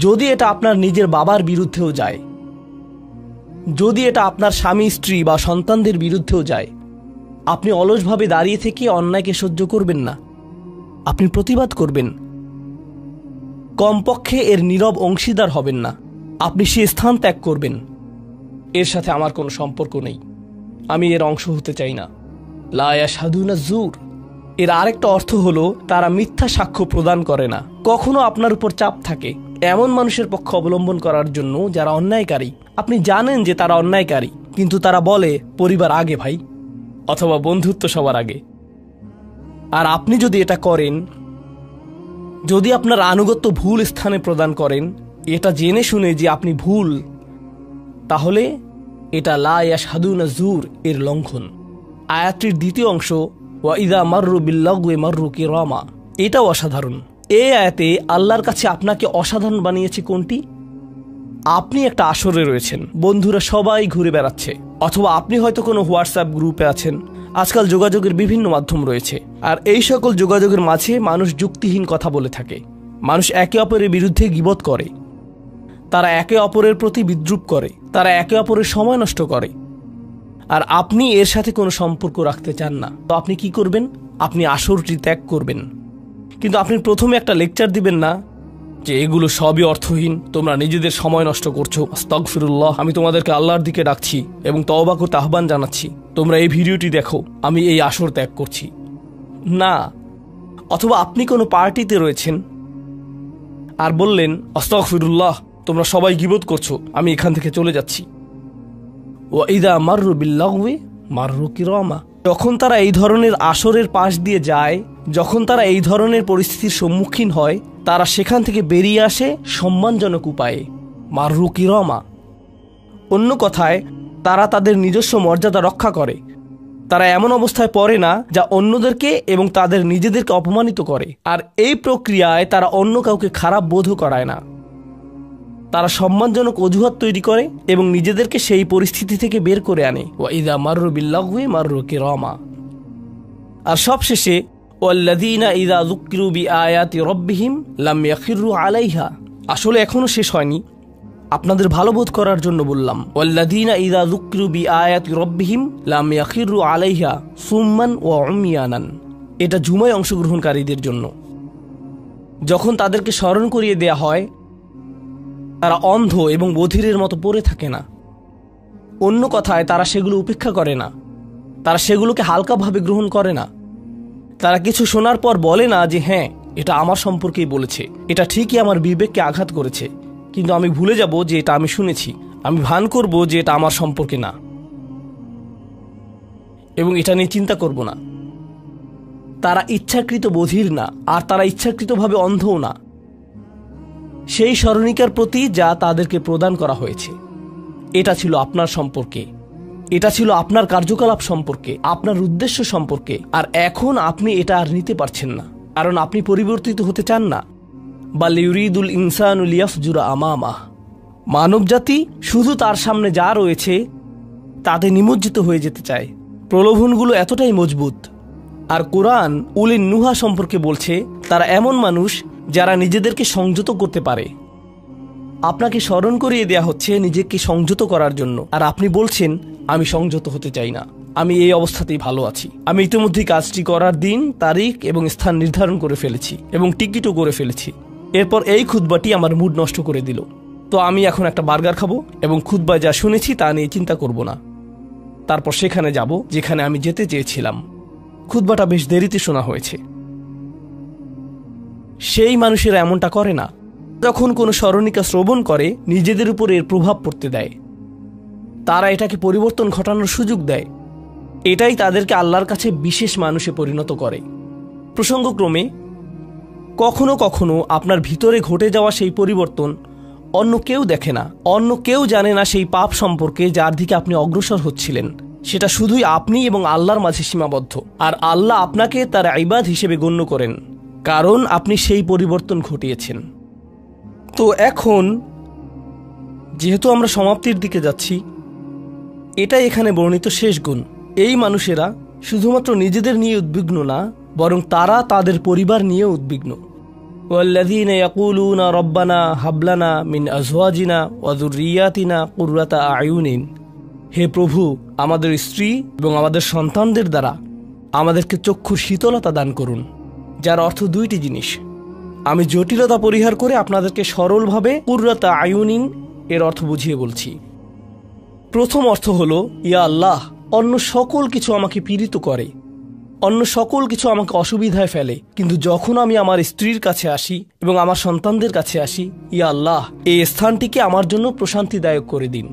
যদি এটা আপনার নিজের বাবার বিরুদ্ধেও যায়, যদি এটা আপনার স্বামী, স্ত্রী বা সন্তানদের বিরুদ্ধেও যায়, আপনি অলসভাবে দাঁড়িয়ে থেকে অন্যায়কে সহ্য করবেন না। আপনি প্রতিবাদ করবেন। কমপক্ষে এর নীরব অংশীদার হবেন না। আপনি সে স্থান ত্যাগ করবেন। এর সাথে আমার কোনো সম্পর্ক নেই, আমি এর অংশ হতে চাই না। লা ইয়াশহাদুনা যুর, এর আরেকটা অর্থ হলো তারা মিথ্যা সাক্ষ্য প্রদান করে না। কখনো আপনার উপর চাপ থাকে এমন মানুষের পক্ষ অবলম্বন করার জন্য যারা অন্যায়কারী। আপনি জানেন যে তারা অন্যায়কারী, কিন্তু তারা বলে পরিবার আগে ভাই, অথবা বন্ধুত্ব সবার আগে। আর আপনি যদি এটা করেন, যদি আপনার আনুগত্য ভুল স্থানে প্রদান করেন, এটা জেনে শুনে যে আপনি ভুল, তাহলে এটা লা ইয়াশহাদুনা যুর এর লঙ্ঘন। আয়াতটির দ্বিতীয় অংশ, ওয়া ইযা মাররু বিল্লাগwi মাররু কিরামা, এটাও অসাধারণ। এই আয়াতে আল্লাহর কাছে আপনাকে অসাধারণ বানিয়েছে কোনটি? আপনি একটা আসরে রয়েছেন, বন্ধুরা সবাই ঘুরে বেড়াচ্ছে, অথবা আপনি হয়তো কোনো হোয়াটসঅ্যাপ গ্রুপে আছেন, আজকাল যোগাযোগের বিভিন্ন মাধ্যম রয়েছে, আর এই সকল যোগাযোগের মাঝে মানুষ যুক্তিহীন কথা বলে থাকে। মানুষ একে অপরের বিরুদ্ধে গীবত করে, তারা একে অপরের প্রতি বিদ্রূপ করে, তারা একে অপরের সময় নষ্ট করে। আর আপনি এর সাথে কোনো সম্পর্ক রাখতে চান না, তো আপনি কি করবেন? আপনি আসরটি ত্যাগ করবেন। কিন্তু আপনি প্রথমে একটা লেকচার দিবেন না যে এগুলো সবই অর্থহীন, তোমরা নিজেদের সময় নষ্ট করছো, আস্তাগফিরুল্লাহ, আমি তোমাদেরকে আল্লাহর দিকে ডাকছি এবং তওবা করতে আহ্বান জানাচ্ছি, তোমরা এই ভিডিওটি দেখো, আমি এই আসর ত্যাগ করছি না। অথবা আপনি কোনো পার্টিতে রয়েছেন আর বললেন, আস্তাগফিরুল্লাহ, তোমরা সবাই গীবত করছো, আমি এখান থেকে চলে যাচ্ছি। ওয়া ইযা মাররু বিল্লাগওয়ি মাররু কিরামা। যখন তারা এই ধরনের আসরের পাশ দিয়ে যায়, যখন তারা এই ধরনের পরিস্থিতির সম্মুখীন হয়, তারা সেখান থেকে বেরিয়ে আসে সম্মানজনক উপায়ে, মাররু কিরামা। অন্য কথায়, তারা তাদের নিজস্ব মর্যাদা রক্ষা করে। তারা এমন অবস্থায় পড়ে না যা অন্যদেরকে এবং তাদের নিজেদেরকে অপমানিত করে। আর এই প্রক্রিয়ায় তারা অন্য কাউকে খারাপ বোধও করায় না। তারা সম্মানজনক অজুহাত তৈরি করে এবং নিজেদেরকে সেই পরিস্থিতি থেকে বের করে আনে। ওয়া ইযা মাররু বিল্লাগওয়ি মাররু কিরামা। আর সবশেষে, ওয়াল্লাযীনা ইযা যুকিরু বিআয়াতি রাব্বিহিম লাম ইয়াখিরু আলাইহা। আসলে এখনো শেষ হয়নি, আপনাদের ভালো বোধ করার জন্য বললাম। ওয়াল্লাযীনা ইযা যুকিরু বিআয়াতি রাব্বিহিম লাম ইয়াখিরু আলাইহা সুম্মান ওয়া উমিয়ানান। এটা জুমায় অংশগ্রহণকারীদের জন্য। যখন তাদেরকে স্মরণ করিয়ে দেয়া হয়, তারা অন্ধ এবং বধিরের মতো পড়ে থাকে না। অন্য কথায়, তারা সেগুলো উপেক্ষা করে না, তারা সেগুলোকে হালকাভাবে গ্রহণ করে না। তারা কিছু শোনার পর বলে না যে হ্যাঁ, এটা আমার সম্পর্কেই বলেছে, এটা ঠিকই আমার বিবেককে আঘাত করেছে, কিন্তু আমি ভুলে যাব যে এটা আমি শুনেছি, আমি ভান করব যে এটা আমার সম্পর্কে না এবং এটা নিয়ে চিন্তা করব না। তারা ইচ্ছাকৃত বধির না, আর তারা ইচ্ছাকৃতভাবে অন্ধও না। সেই স্মরণিকার প্রতি যা তাদেরকে প্রদান করা হয়েছে, এটা ছিল আপনার সম্পর্কে, এটা ছিল আপনার কার্যকলাপ সম্পর্কে, আপনার উদ্দেশ্য সম্পর্কে। আর এখন আপনি এটা আর নিতে পারছেন না, কারণ আপনি পরিবর্তিত হতে চান না। বাল ইউরিদুল ইনসানু লিয়াফজুরা আমামাহ। মানবজাতি শুধু তার সামনে যা রয়েছে তাতে নিমজ্জিত হয়ে যেতে চায়। প্রলোভনগুলো এতটাই মজবুত। আর কোরআন উলিন নুহা সম্পর্কে বলছে, তারা এমন মানুষ যারা নিজেদেরকে সংযত করতে পারে। আপনাকে স্মরণ করিয়ে দেয়া হচ্ছে নিজেকে সংযত করার জন্য, আর আপনি বলছেন আমি সংযত হতে চাই না, আমি এই অবস্থাতেই ভালো আছি। আমি ইতিমধ্যেই কাজটি করার দিন, তারিখ এবং স্থান নির্ধারণ করে ফেলেছি এবং টিকিটও করে ফেলেছি। এরপর এই খুতবাটি আমার মুড নষ্ট করে দিল, তো আমি এখন একটা বার্গার খাবো এবং খুতবায় যা শুনেছি তা নিয়ে চিন্তা করব না। তারপর সেখানে যাব যেখানে আমি যেতে চেয়েছিলাম। খুতবাটা বেশ দেরিতে শোনা হয়েছে। সেই মানুষেরা এমনটা করে না। যখন কোনো স্মরণিকা শ্রবণ করে, নিজেদের উপর এর প্রভাব পড়তে দেয়, তারা এটাকে পরিবর্তন ঘটানোর সুযোগ দেয়। এটাই তাদেরকে আল্লাহর কাছে বিশেষ মানুষে পরিণত করে। প্রসঙ্গক্রমে, কখনো কখনো আপনার ভিতরে ঘটে যাওয়া সেই পরিবর্তন অন্য কেউ দেখে না, অন্য কেউ জানে না সেই পাপ সম্পর্কে যার দিকে আপনি অগ্রসর হচ্ছিলেন। সেটা শুধুই আপনি এবং আল্লাহর মাঝে সীমাবদ্ধ। আর আল্লাহ আপনাকে তার ইবাদ হিসেবে গণ্য করেন, কারণ আপনি সেই পরিবর্তন ঘটিয়েছেন। তো এখন যেহেতু আমরা সমাপ্তির দিকে যাচ্ছি, এটাই এখানে বর্ণিত শেষ গুণ। এই মানুষেরা শুধুমাত্র নিজেদের নিয়ে উদ্বিগ্ন না, বরং তারা তাদের পরিবার নিয়ে উদ্বিগ্ন। ওয়াল্লাযীনা ইয়াকুলুনা রব্বানা হাবলানা মিন আজওয়াজিনা ওয়া যুররিয়াতিনা কুররাতা আয়ুনিন। হে প্রভু, আমাদের স্ত্রী এবং আমাদের সন্তানদের দ্বারা আমাদেরকে চক্ষুর শীতলতা দান করুন, যার অর্থ দুইটি জিনিস। আমি জটিলতা পরিহার করে আপনাদেরকে সরলভাবে কুররাতা আয়ুনিন এর অর্থ বুঝিয়ে বলছি। প্রথম অর্থ হলো, ইয়া আল্লাহ, অন্য সকল কিছু আমাকে পীড়িত করে, অন্য সকল কিছু আমাকে অসুবিধায় ফেলে, কিন্তু যখন আমি আমার স্ত্রীর কাছে আসি এবং আমার সন্তানদের কাছে আসি, ইয়া আল্লাহ, এই স্থানটিকে আমার জন্য প্রশান্তিদায়ক করে দিন।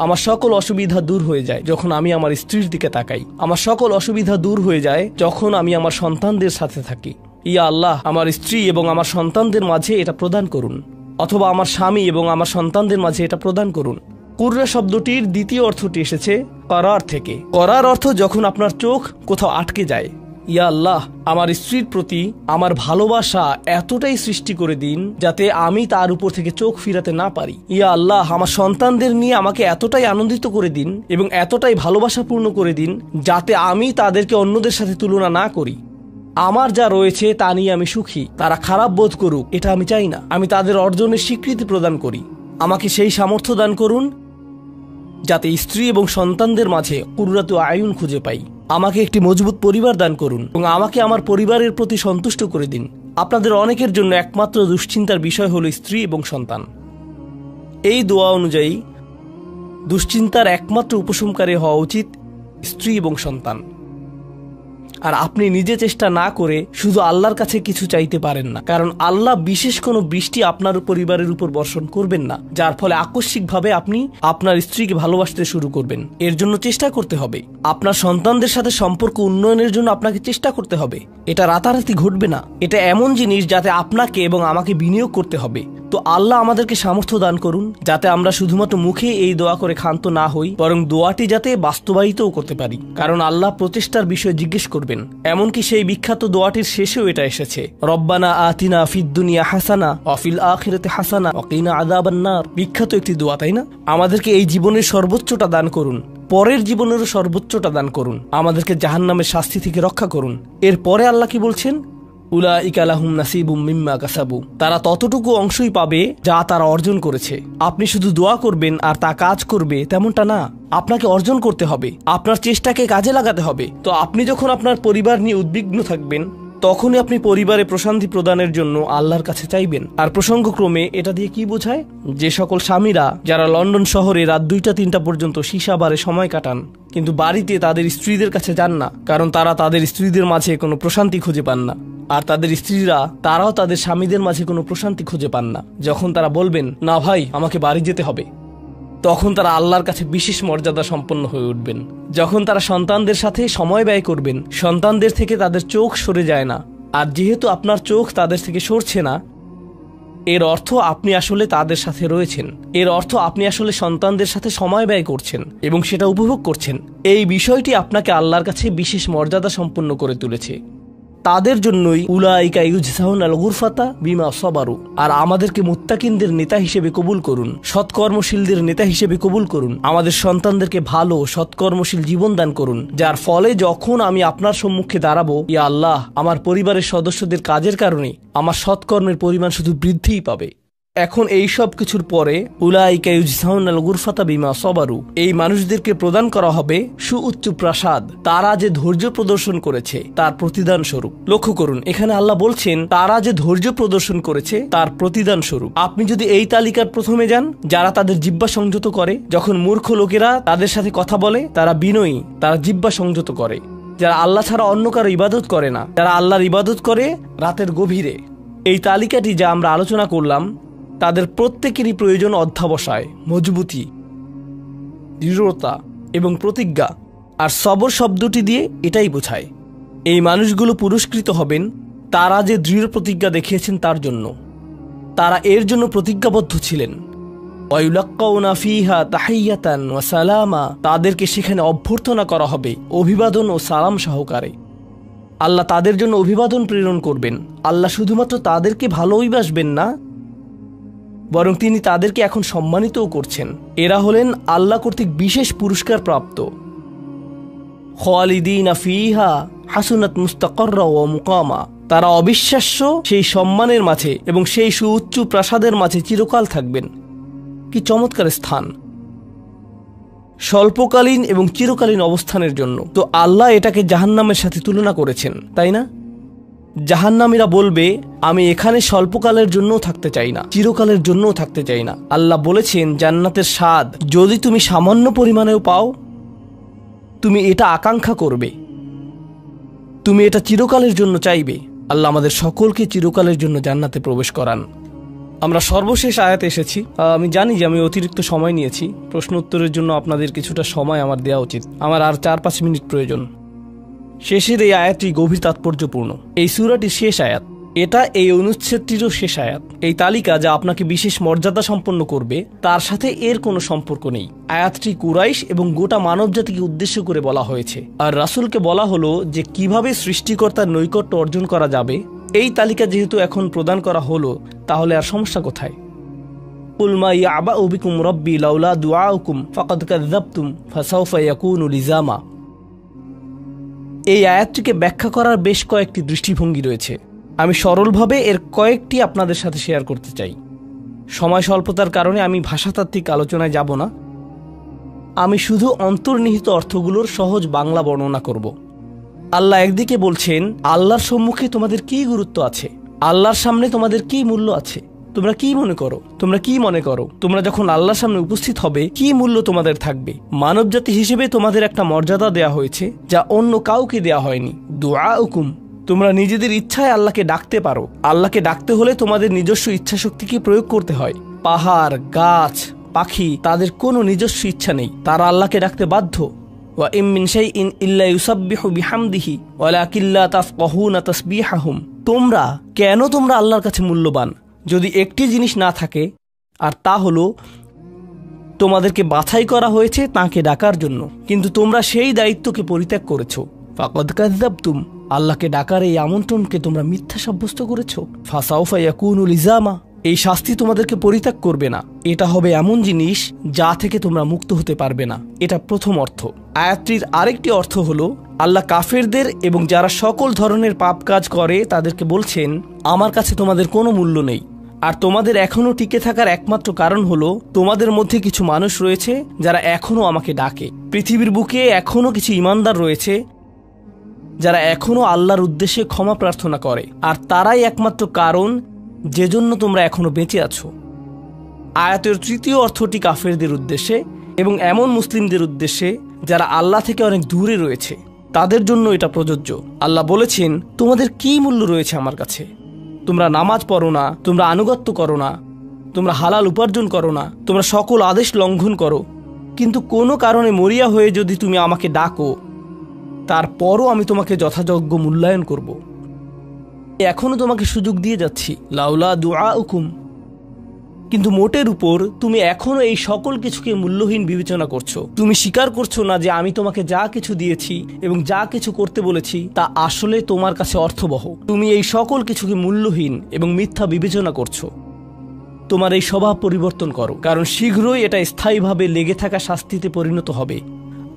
আমার সকল অসুবিধা দূর হয়ে যায় যখন আমি আমার স্ত্রীর দিকে তাকাই। আমার সকল অসুবিধা দূর হয়ে যায় যখন আমি আমার সন্তানদের সাথে থাকি। ইয়া আল্লাহ, আমার স্ত্রী এবং আমার সন্তানদের মাঝে এটা প্রদান করুন, অথবা আমার স্বামী এবং আমার সন্তানদের মাঝে এটা প্রদান করুন। কুররা শব্দটির দ্বিতীয় অর্থটি এসেছে করার থেকে। করার অর্থ যখন আপনার চোখ কোথাও আটকে যায়, ইয়া আল্লাহ, আমার স্ত্রীর প্রতি আমার ভালোবাসা এতটাই সৃষ্টি করে দিন যাতে আমি তার উপর থেকে চোখ ফিরাতে না পারি। ইয়া আল্লাহ, আমার সন্তানদের নিয়ে আমাকে এতটাই আনন্দিত করে দিন এবং এতটাই ভালোবাসাপূর্ণ করে দিন যাতে আমি তাদেরকে অন্যদের সাথে তুলনা না করি। আমার যা রয়েছে তা নিয়ে আমি সুখী, তারা খারাপ বোধ করুক এটা আমি চাই না। আমি তাদের অর্জনের স্বীকৃতি প্রদান করি। আমাকে সেই সামর্থ্য দান করুন যাতে স্ত্রী এবং সন্তানদের মাঝে কুররাতু আয়ুন খুঁজে পাই। আমাকে একটি মজবুত পরিবার দান করুন এবং আমাকে আমার পরিবারের প্রতি সন্তুষ্ট করে দিন। আপনাদের অনেকের জন্য একমাত্র দুশ্চিন্তার বিষয় হলো স্ত্রী এবং সন্তান। এই দোয়া অনুযায়ী দুশ্চিন্তার একমাত্র উপশমকারী হওয়া উচিত স্ত্রী এবং সন্তান। আর আপনি নিজে চেষ্টা না করে শুধু আল্লাহর কাছে কিছু চাইতে পারেন না, কারণ আল্লাহ বিশেষ কোনো বৃষ্টি আপনার পরিবারের উপর বর্ষণ করবেন না যার ফলে আকস্মিকভাবে আপনি আপনার স্ত্রীকে ভালোবাসতে শুরু করবেন। এর জন্য চেষ্টা করতে হবে। আপনার সন্তানদের সাথে সম্পর্ক উন্নয়নের জন্য আপনাকে চেষ্টা করতে হবে। এটা রাতারাতি ঘটবে না। এটা এমন জিনিস যাতে আপনাকে এবং আমাকে বিনিয়োগ করতে হবে। তো আল্লাহ আমাদেরকে সামর্থ্য দান করুন যাতে আমরা শুধুমাত্র মুখে এই দোয়া করে ক্ষান্ত না হই, বরং দোয়াটি যাতে বাস্তবায়িতও করতে পারি, কারণ আল্লাহ প্রচেষ্টার বিষয়ে জিজ্ঞেস করবেন। এমনকি সেই বিখ্যাত দোয়াটির শেষেও এটা এসেছে, রব্বানা আতিনা ফিদ দুনিয়া হাসানা ওয়া ফিল আখিরাতি হাসানা ওয়া কিনা আযাবান নার। বিখ্যাত একটি দোয়া, তাই না? আমাদেরকে এই জীবনের সর্বোচ্চটা দান করুন, পরের জীবনেরও সর্বোচ্চটা দান করুন, আমাদেরকে জাহান্নামের শাস্তি থেকে রক্ষা করুন। এরপরে আল্লাহ কি বলছেন? উলাইকা লাহুম নাসিবুম মিম্মা কাসাবু। তারা ততটুকু অংশই পাবে যা তারা অর্জন করেছে। আপনি শুধু দোয়া করবেন আর তা কাজ করবে তেমনটা না। আপনাকে অর্জন করতে হবে, আপনার চেষ্টাকে কাজে লাগাতে হবে। তো আপনি যখন আপনার পরিবার নিয়ে উদ্বিগ্ন থাকবেন তখনই আপনি পরিবারে প্রশান্তি প্রদানের জন্য আল্লাহর কাছে চাইবেন। আর প্রসঙ্গক্রমে এটা দিয়ে কি বোঝায়? যে সকল স্বামীরা যারা লন্ডন শহরে রাত 2টা-3টা পর্যন্ত সীসা বারে সময় কাটান কিন্তু বাড়িতে তাদের স্ত্রীদের কাছে যান না, কারণ তারা তাদের স্ত্রীদের মাঝে কোনো প্রশান্তি খুঁজে পান না, আর তাদের স্ত্রীরা তারাও তাদের স্বামীদের মাঝে কোনো প্রশান্তি খুঁজে পান না, যখন তারা বলবেন না ভাই আমাকে বাড়ি যেতে হবে, তখন তারা আল্লাহর কাছে বিশেষ মর্যাদা সম্পন্ন হয়ে উঠবেন। যখন তারা সন্তানদের সাথে সময় ব্যয় করবেন, সন্তানদের থেকে তাদের চোখ সরে যায় না। আর যেহেতু আপনার চোখ তাদের থেকে সরছে না, এর অর্থ আপনি আসলে তাদের সাথে রয়েছেন। এর অর্থ আপনি আসলে সন্তানদের সাথে সময় ব্যয় করছেন এবং সেটা উপভোগ করছেন। এই বিষয়টি আপনাকে আল্লাহর কাছে বিশেষ মর্যাদা সম্পন্ন করে তুলেছে। তাদের জন্যই উলাইকা ইউজজাউনাল গুরফাতা বিমা সাবারু। আর আমাদেরকে মুত্তাকিনদের নেতা হিসেবে কবুল করুন, সৎকর্মশীলদের নেতা হিসেবে কবুল করুন। আমাদের সন্তানদেরকে ভালো সৎকর্মশীল জীবন দান করুন, যার ফলে যখন আমি আপনার সম্মুখে দাঁড়াবো, ইয়া আল্লাহ, আমার পরিবারের সদস্যদের কাজের কারণে আমার সৎকর্মের পরিমাণ শুধু বৃদ্ধিই পাবে। এখন এই সব কিছুর পরে উলাইকা ইউজজাউনাল গুরফাতা বিমা সাবারু, এই মানুষদেরকে প্রদান করা হবে সুউচ্চ প্রাসাদ, তারা যে ধৈর্য প্রদর্শন করেছে তার প্রতিদান স্বরূপ। লক্ষ্য করুন, এখানে আল্লাহ বলছেন তারা যে ধৈর্য প্রদর্শন করেছে তার প্রতিদান স্বরূপ। আপনি যদি এই তালিকার প্রথমে যান, যারা তাদের জিহ্বা সংযত করে, যখন মূর্খ লোকেরা তাদের সাথে কথা বলে তারা বিনয়ী, তারা জিহ্বা সংযত করে, যারা আল্লাহ ছাড়া অন্য কারো ইবাদত করে না, যারা আল্লাহর ইবাদত করে রাতের গভীরে, এই তালিকাটি যা আমরা আলোচনা করলাম তাদের প্রত্যেকেরই প্রয়োজন অধ্যাবসায়, মজবুতি, দৃঢ়তা এবং প্রতিজ্ঞা। আর সবর শব্দটি দিয়ে এটাই বোঝায়। এই মানুষগুলো পুরস্কৃত হবেন তারা যে দৃঢ় প্রতিজ্ঞা দেখিয়েছেন তার জন্য। তারা এর জন্য প্রতিজ্ঞাবদ্ধ ছিলেন। ওয়ায়ুলাক্কাউনা ফিহা তাহিয়াতান ওয়া সালামা, তাদেরকে সেখানে অভ্যর্থনা করা হবে অভিবাদন ও সালাম সহকারে। আল্লাহ তাদের জন্য অভিবাদন প্রেরণ করবেন। আল্লাহ শুধুমাত্র তাদেরকে ভালোই বাসবেন না, বরং তিনি তাদেরকে এখন সম্মানিতও করছেন। এরা হলেন আল্লাহ কর্তৃক বিশেষ পুরস্কার প্রাপ্ত। খালিদিনা ফিহা হাসুনাত মুস্তাকাররা ওয়া মুকামা, তারা অবিশ্বাস্য সেই সম্মানের মাঝে এবং সেই সুউচ্চ প্রাসাদের মাঝে চিরকাল থাকবেন। কি চমৎকার স্থান, স্বল্পকালীন এবং চিরকালীন অবস্থানের জন্য। তো আল্লাহ এটাকে জাহান্নামের সাথে তুলনা করেছেন, তাই না? জাহান্নামীরা বলবে আমি এখানে স্বল্পকালের জন্যও থাকতে চাই না, চিরকালের জন্যও থাকতে চাই না। আল্লাহ বলেছেন জান্নাতের স্বাদ যদি তুমি সামান্য পরিমাণেও পাও, তুমি এটা আকাঙ্ক্ষা করবে, তুমি এটা চিরকালের জন্য চাইবে। আল্লাহ আমাদের সকলকে চিরকালের জন্য জান্নাতে প্রবেশ করান। আমরা সর্বশেষ আয়াতে এসেছি। আমি জানি যে আমি অতিরিক্ত সময় নিয়েছি, প্রশ্ন উত্তরের জন্য আপনাদের কিছুটা সময় আমার দেওয়া উচিত। আমার আর 4-5 মিনিট প্রয়োজন। শেষের এই আয়াতটি গভীর তাৎপর্যপূর্ণ। এই সূরাটির শেষ আয়াত, এটা এই অনুচ্ছেদটিরও শেষ আয়াত। এই তালিকা যা আপনাকে বিশেষ মর্যাদা সম্পন্ন করবে তার সাথে এর কোনো সম্পর্ক নেই। আয়াতটি কুরাইশ এবং গোটা মানবজাতিকে উদ্দেশ্য করে বলা হয়েছে, আর রাসূলকে বলা হলো যে কিভাবে সৃষ্টিকর্তার নৈকট্য অর্জন করা যাবে। এই তালিকা যেহেতু এখন প্রদান করা হলো, তাহলে আর সমস্যা কোথায়? কুল মা ইয়াবাউ বিকুম রাব্বি লাউলা দুআউকুম ফাকাদ কাযযাবতুম ফাসাউফা ইয়াকুনু লিজামা। এই আয়াতটিকে ব্যাখ্যা করার বেশ কয়েকটি দৃষ্টিভঙ্গি রয়েছে। আমি সরলভাবে এর কয়েকটি আপনাদের সাথে শেয়ার করতে চাই। সময় স্বল্পতার কারণে আমি ভাষাতাত্ত্বিক আলোচনায় যাব না। আমি শুধু অন্তর্নিহিত অর্থগুলোর সহজ বাংলা বর্ণনা করব। আল্লাহ একদিকে বলছেন, আল্লাহর সম্মুখে তোমাদের কি গুরুত্ব আছে, আল্লাহর সামনে তোমাদের কি মূল্য আছে, তোমরা কি মনে করো তোমরা যখন আল্লাহর সামনে উপস্থিত হবে কি মূল্য তোমাদের থাকবে। মানবজাতি হিসেবে তোমাদের একটা মর্যাদা দেয়া হয়েছে যা অন্য কাউকে দেয়া হয়নি। দুআউকুম, তোমরা নিজেদের ইচ্ছায় আল্লাহকে ডাকতে পারো। আল্লাহকে ডাকতে হলে তোমাদের নিজস্ব ইচ্ছা শক্তিকে প্রয়োগ করতে হয়। পাহাড়, গাছ, পাখি, তাদের কোনো নিজস্ব ইচ্ছা নেই, তারা আল্লাহকে ডাকতে বাধ্য। ওয়া ইম মিন শাইইন ইল্লা ইউসাব্বিহু বিহামদিহি ওয়ালাকিন লা তাফকাহুনা তাসবিহাহুম। তোমরা আল্লাহর কাছে মূল্যবান যদি একটি জিনিস না থাকে, আর তা হলো তোমাদেরকে বাছাই করা হয়েছে তাকে ডাকার জন্য, কিন্তু তোমরা সেই দায়িত্বকে পরিত্যাগ করেছো। ফাকাদ কাযযাবতুম, আল্লাহকে ডাকার এই আমন্ত্রণকে তোমরা মিথ্যা সাব্যস্ত করেছো। ফাসাউফা ইয়াকুনু লিজামা, এই শাস্তি তোমাদেরকে পরিত্যাগ করবে না। এটা হবে এমন জিনিস যা থেকে তোমরা মুক্ত হতে পারবে না। এটা প্রথম অর্থ। আয়াতটির আরেকটি অর্থ হলো, আল্লাহ কাফেরদের এবং যারা সকল ধরনের পাপ কাজ করে তাদেরকে বলছেন, আমার কাছে তোমাদের কোনো মূল্য নেই, আর তোমাদের এখনো টিকে থাকার একমাত্র কারণ হলো তোমাদের মধ্যে কিছু মানুষ রয়েছে যারা এখনো আমাকে ডাকে। পৃথিবীর বুকে এখনো কিছু ইমানদার রয়েছে যারা এখনো আল্লাহর উদ্দেশ্যে ক্ষমা প্রার্থনা করে, আর তারাই একমাত্র কারণ যে জন্য তোমরা এখনো বেঁচে আছো। আয়াতের তৃতীয় অর্থটি কাফেরদের উদ্দেশ্যে এবং এমন মুসলিমদের উদ্দেশ্যে যারা আল্লাহ থেকে অনেক দূরে রয়েছে, তাদের জন্য এটা প্রযোজ্য। আল্লাহ বলেছেন, তোমাদের কি মূল্য রয়েছে আমার কাছে? তোমরা নামাজ পড়ো না, তোমরা আনুগত্য করো না, তোমরা হালাল উপার্জন করো না, তোমরা সকল আদেশ লঙ্ঘন করো, কিন্তু কোনো কারণে মরিয়া হয়ে যদি তুমি আমাকে ডাকো, তারপরও আমি তোমাকে যথাযোগ্য মূল্যায়ন করব। এখনো তোমাকে সুযোগ দিয়ে যাচ্ছি, লাউলা দুআউকুম, কিন্তু মোটের উপর তুমি এখনো এই সকল কিছুকে মূল্যহীন বিবেচনা করছো। তুমি স্বীকার করছো না যে আমি তোমাকে যা কিছু দিয়েছি এবং যা কিছু করতে বলেছি তা আসলে তোমার কাছে অর্থবহ। তুমি এই সকল কিছুকে মূল্যহীন এবং মিথ্যা বিবেচনা করছো। তোমার এই স্বভাব পরিবর্তন করো, কারণ শীঘ্রই এটা স্থায়ীভাবে লেগে থাকা শাস্তিতে পরিণত হবে।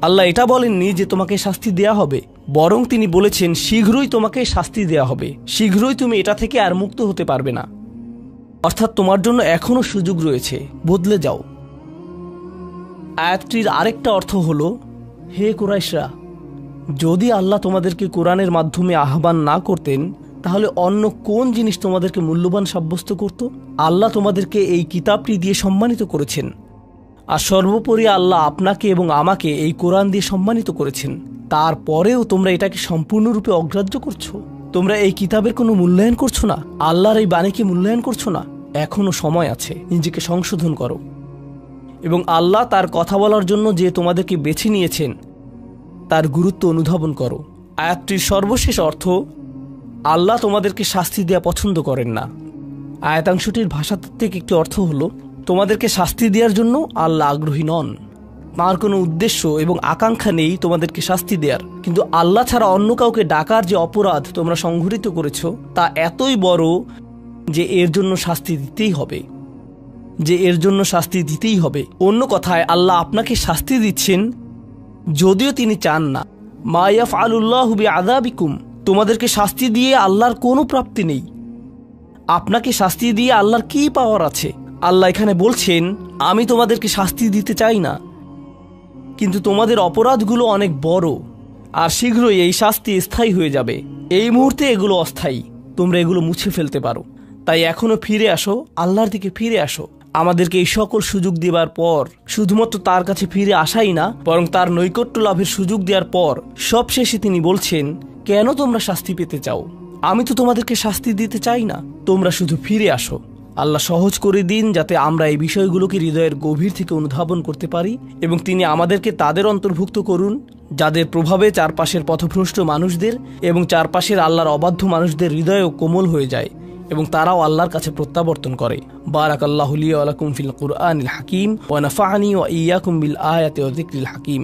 আল্লাহ এটা বলেননি যে তোমাকে শাস্তি দেয়া হবে, বরং তিনি বলেছেন শীঘ্রই তোমাকে শাস্তি দেয়া হবে, শীঘ্রই তুমি এটা থেকে আর মুক্ত হতে পারবে না। অর্থাৎ তোমার জন্য এখনো সুযোগ রয়েছে, বদলে যাও। আয়াতটির আরেকটা অর্থ হলো, হে কুরাইশরা, যদি আল্লাহ তোমাদেরকে কোরআনের মাধ্যমে আহ্বান না করতেন তাহলে অন্য কোন জিনিস তোমাদেরকে মূল্যবান সাব্যস্ত করত? আল্লাহ তোমাদেরকে এই কিতাবটি দিয়ে সম্মানিত করেছেন, আর সর্বোপরি আল্লাহ আপনাকে এবং আমাকে এই কোরআন দিয়ে সম্মানিত করেছেন। তারপরেও তোমরা এটাকে সম্পূর্ণরূপে অগ্রাহ্য করছো। তোমরা এই কিতাবের কোনো মূল্যায়ন করছো না, আল্লাহর এই বাণীকে মূল্যায়ন করছো না। এখনো সময় আছে, নিজেকে সংশোধন করো এবং আল্লাহ তার কথা বলার জন্য যে তোমাদেরকে বেছে নিয়েছেন তার গুরুত্ব অনুধাবন করো। আয়াতটির সর্বশেষ অর্থ, আল্লাহ তোমাদেরকে শাস্তি দেওয়া পছন্দ করেন না। আয়াতাংশটির ভাষাতাত্ত্বিক একটি অর্থ হলো, তোমাদেরকে শাস্তি দেওয়ার জন্য আল্লাহ আগ্রহী নন, তার কোনো উদ্দেশ্য এবং আকাঙ্ক্ষা নেই তোমাদেরকে শাস্তি দেওয়ার। কিন্তু আল্লাহ ছাড়া অন্য কাউকে ডাকার যে অপরাধ তোমরা সংঘটিত করেছ তা এতই বড় যে এর জন্য শাস্তি দিতেই হবে। অন্য কথায় আল্লাহ আপনাকে শাস্তি দিচ্ছেন যদিও তিনি চান না। মা ইয়াফআলুল্লাহু বিআযাবিকুম, তোমাদেরকে শাস্তি দিয়ে আল্লাহর কোনো প্রাপ্তি নেই। আপনাকে শাস্তি দিয়ে আল্লাহর কি পাওয়ার আছে? আল্লাহ এখানে বলছেন, আমি তোমাদেরকে শাস্তি দিতে চাই না, কিন্তু তোমাদের অপরাধগুলো অনেক বড়, আর শীঘ্রই এই শাস্তি স্থায়ী হয়ে যাবে। এই মুহূর্তে এগুলো অস্থায়ী, তোমরা এগুলো মুছে ফেলতে পারো। তাই এখনো ফিরে আসো, আল্লাহর দিকে ফিরে আসো। আমাদেরকে এই সকল সুযোগ দেওয়ার পর শুধুমাত্র তার কাছে ফিরে আসাই না, বরং তার নৈকট্য লাভের সুযোগ দেওয়ার পর সবশেষে তিনি বলছেন, কেন তোমরা শাস্তি পেতে চাও? আমি তো তোমাদেরকে শাস্তি দিতে চাই না, তোমরা শুধু ফিরে আসো। আল্লাহ সহজ করে দিন যাতে আমরা এই বিষয়গুলোকে হৃদয়ের গভীর থেকে অনুধাবন করতে পারি, এবং তিনি আমাদেরকে তাদের অন্তর্ভুক্ত করুন যাদের প্রভাবে চারপাশের পথভ্রষ্ট মানুষদের এবং চারপাশের আল্লাহর অবাধ্য মানুষদের হৃদয়ও কোমল হয়ে যায় এবং তারাও আল্লাহর কাছে প্রত্যাবর্তন করে। বারাকাল্লাহু লি ওয়া লাকুম ফিল কুরআনিল হাকিম ওয়া নাফা'নি ওয়া ইয়্যাকুম বিল আয়াতি ওয়া যিকরিল হাকিম।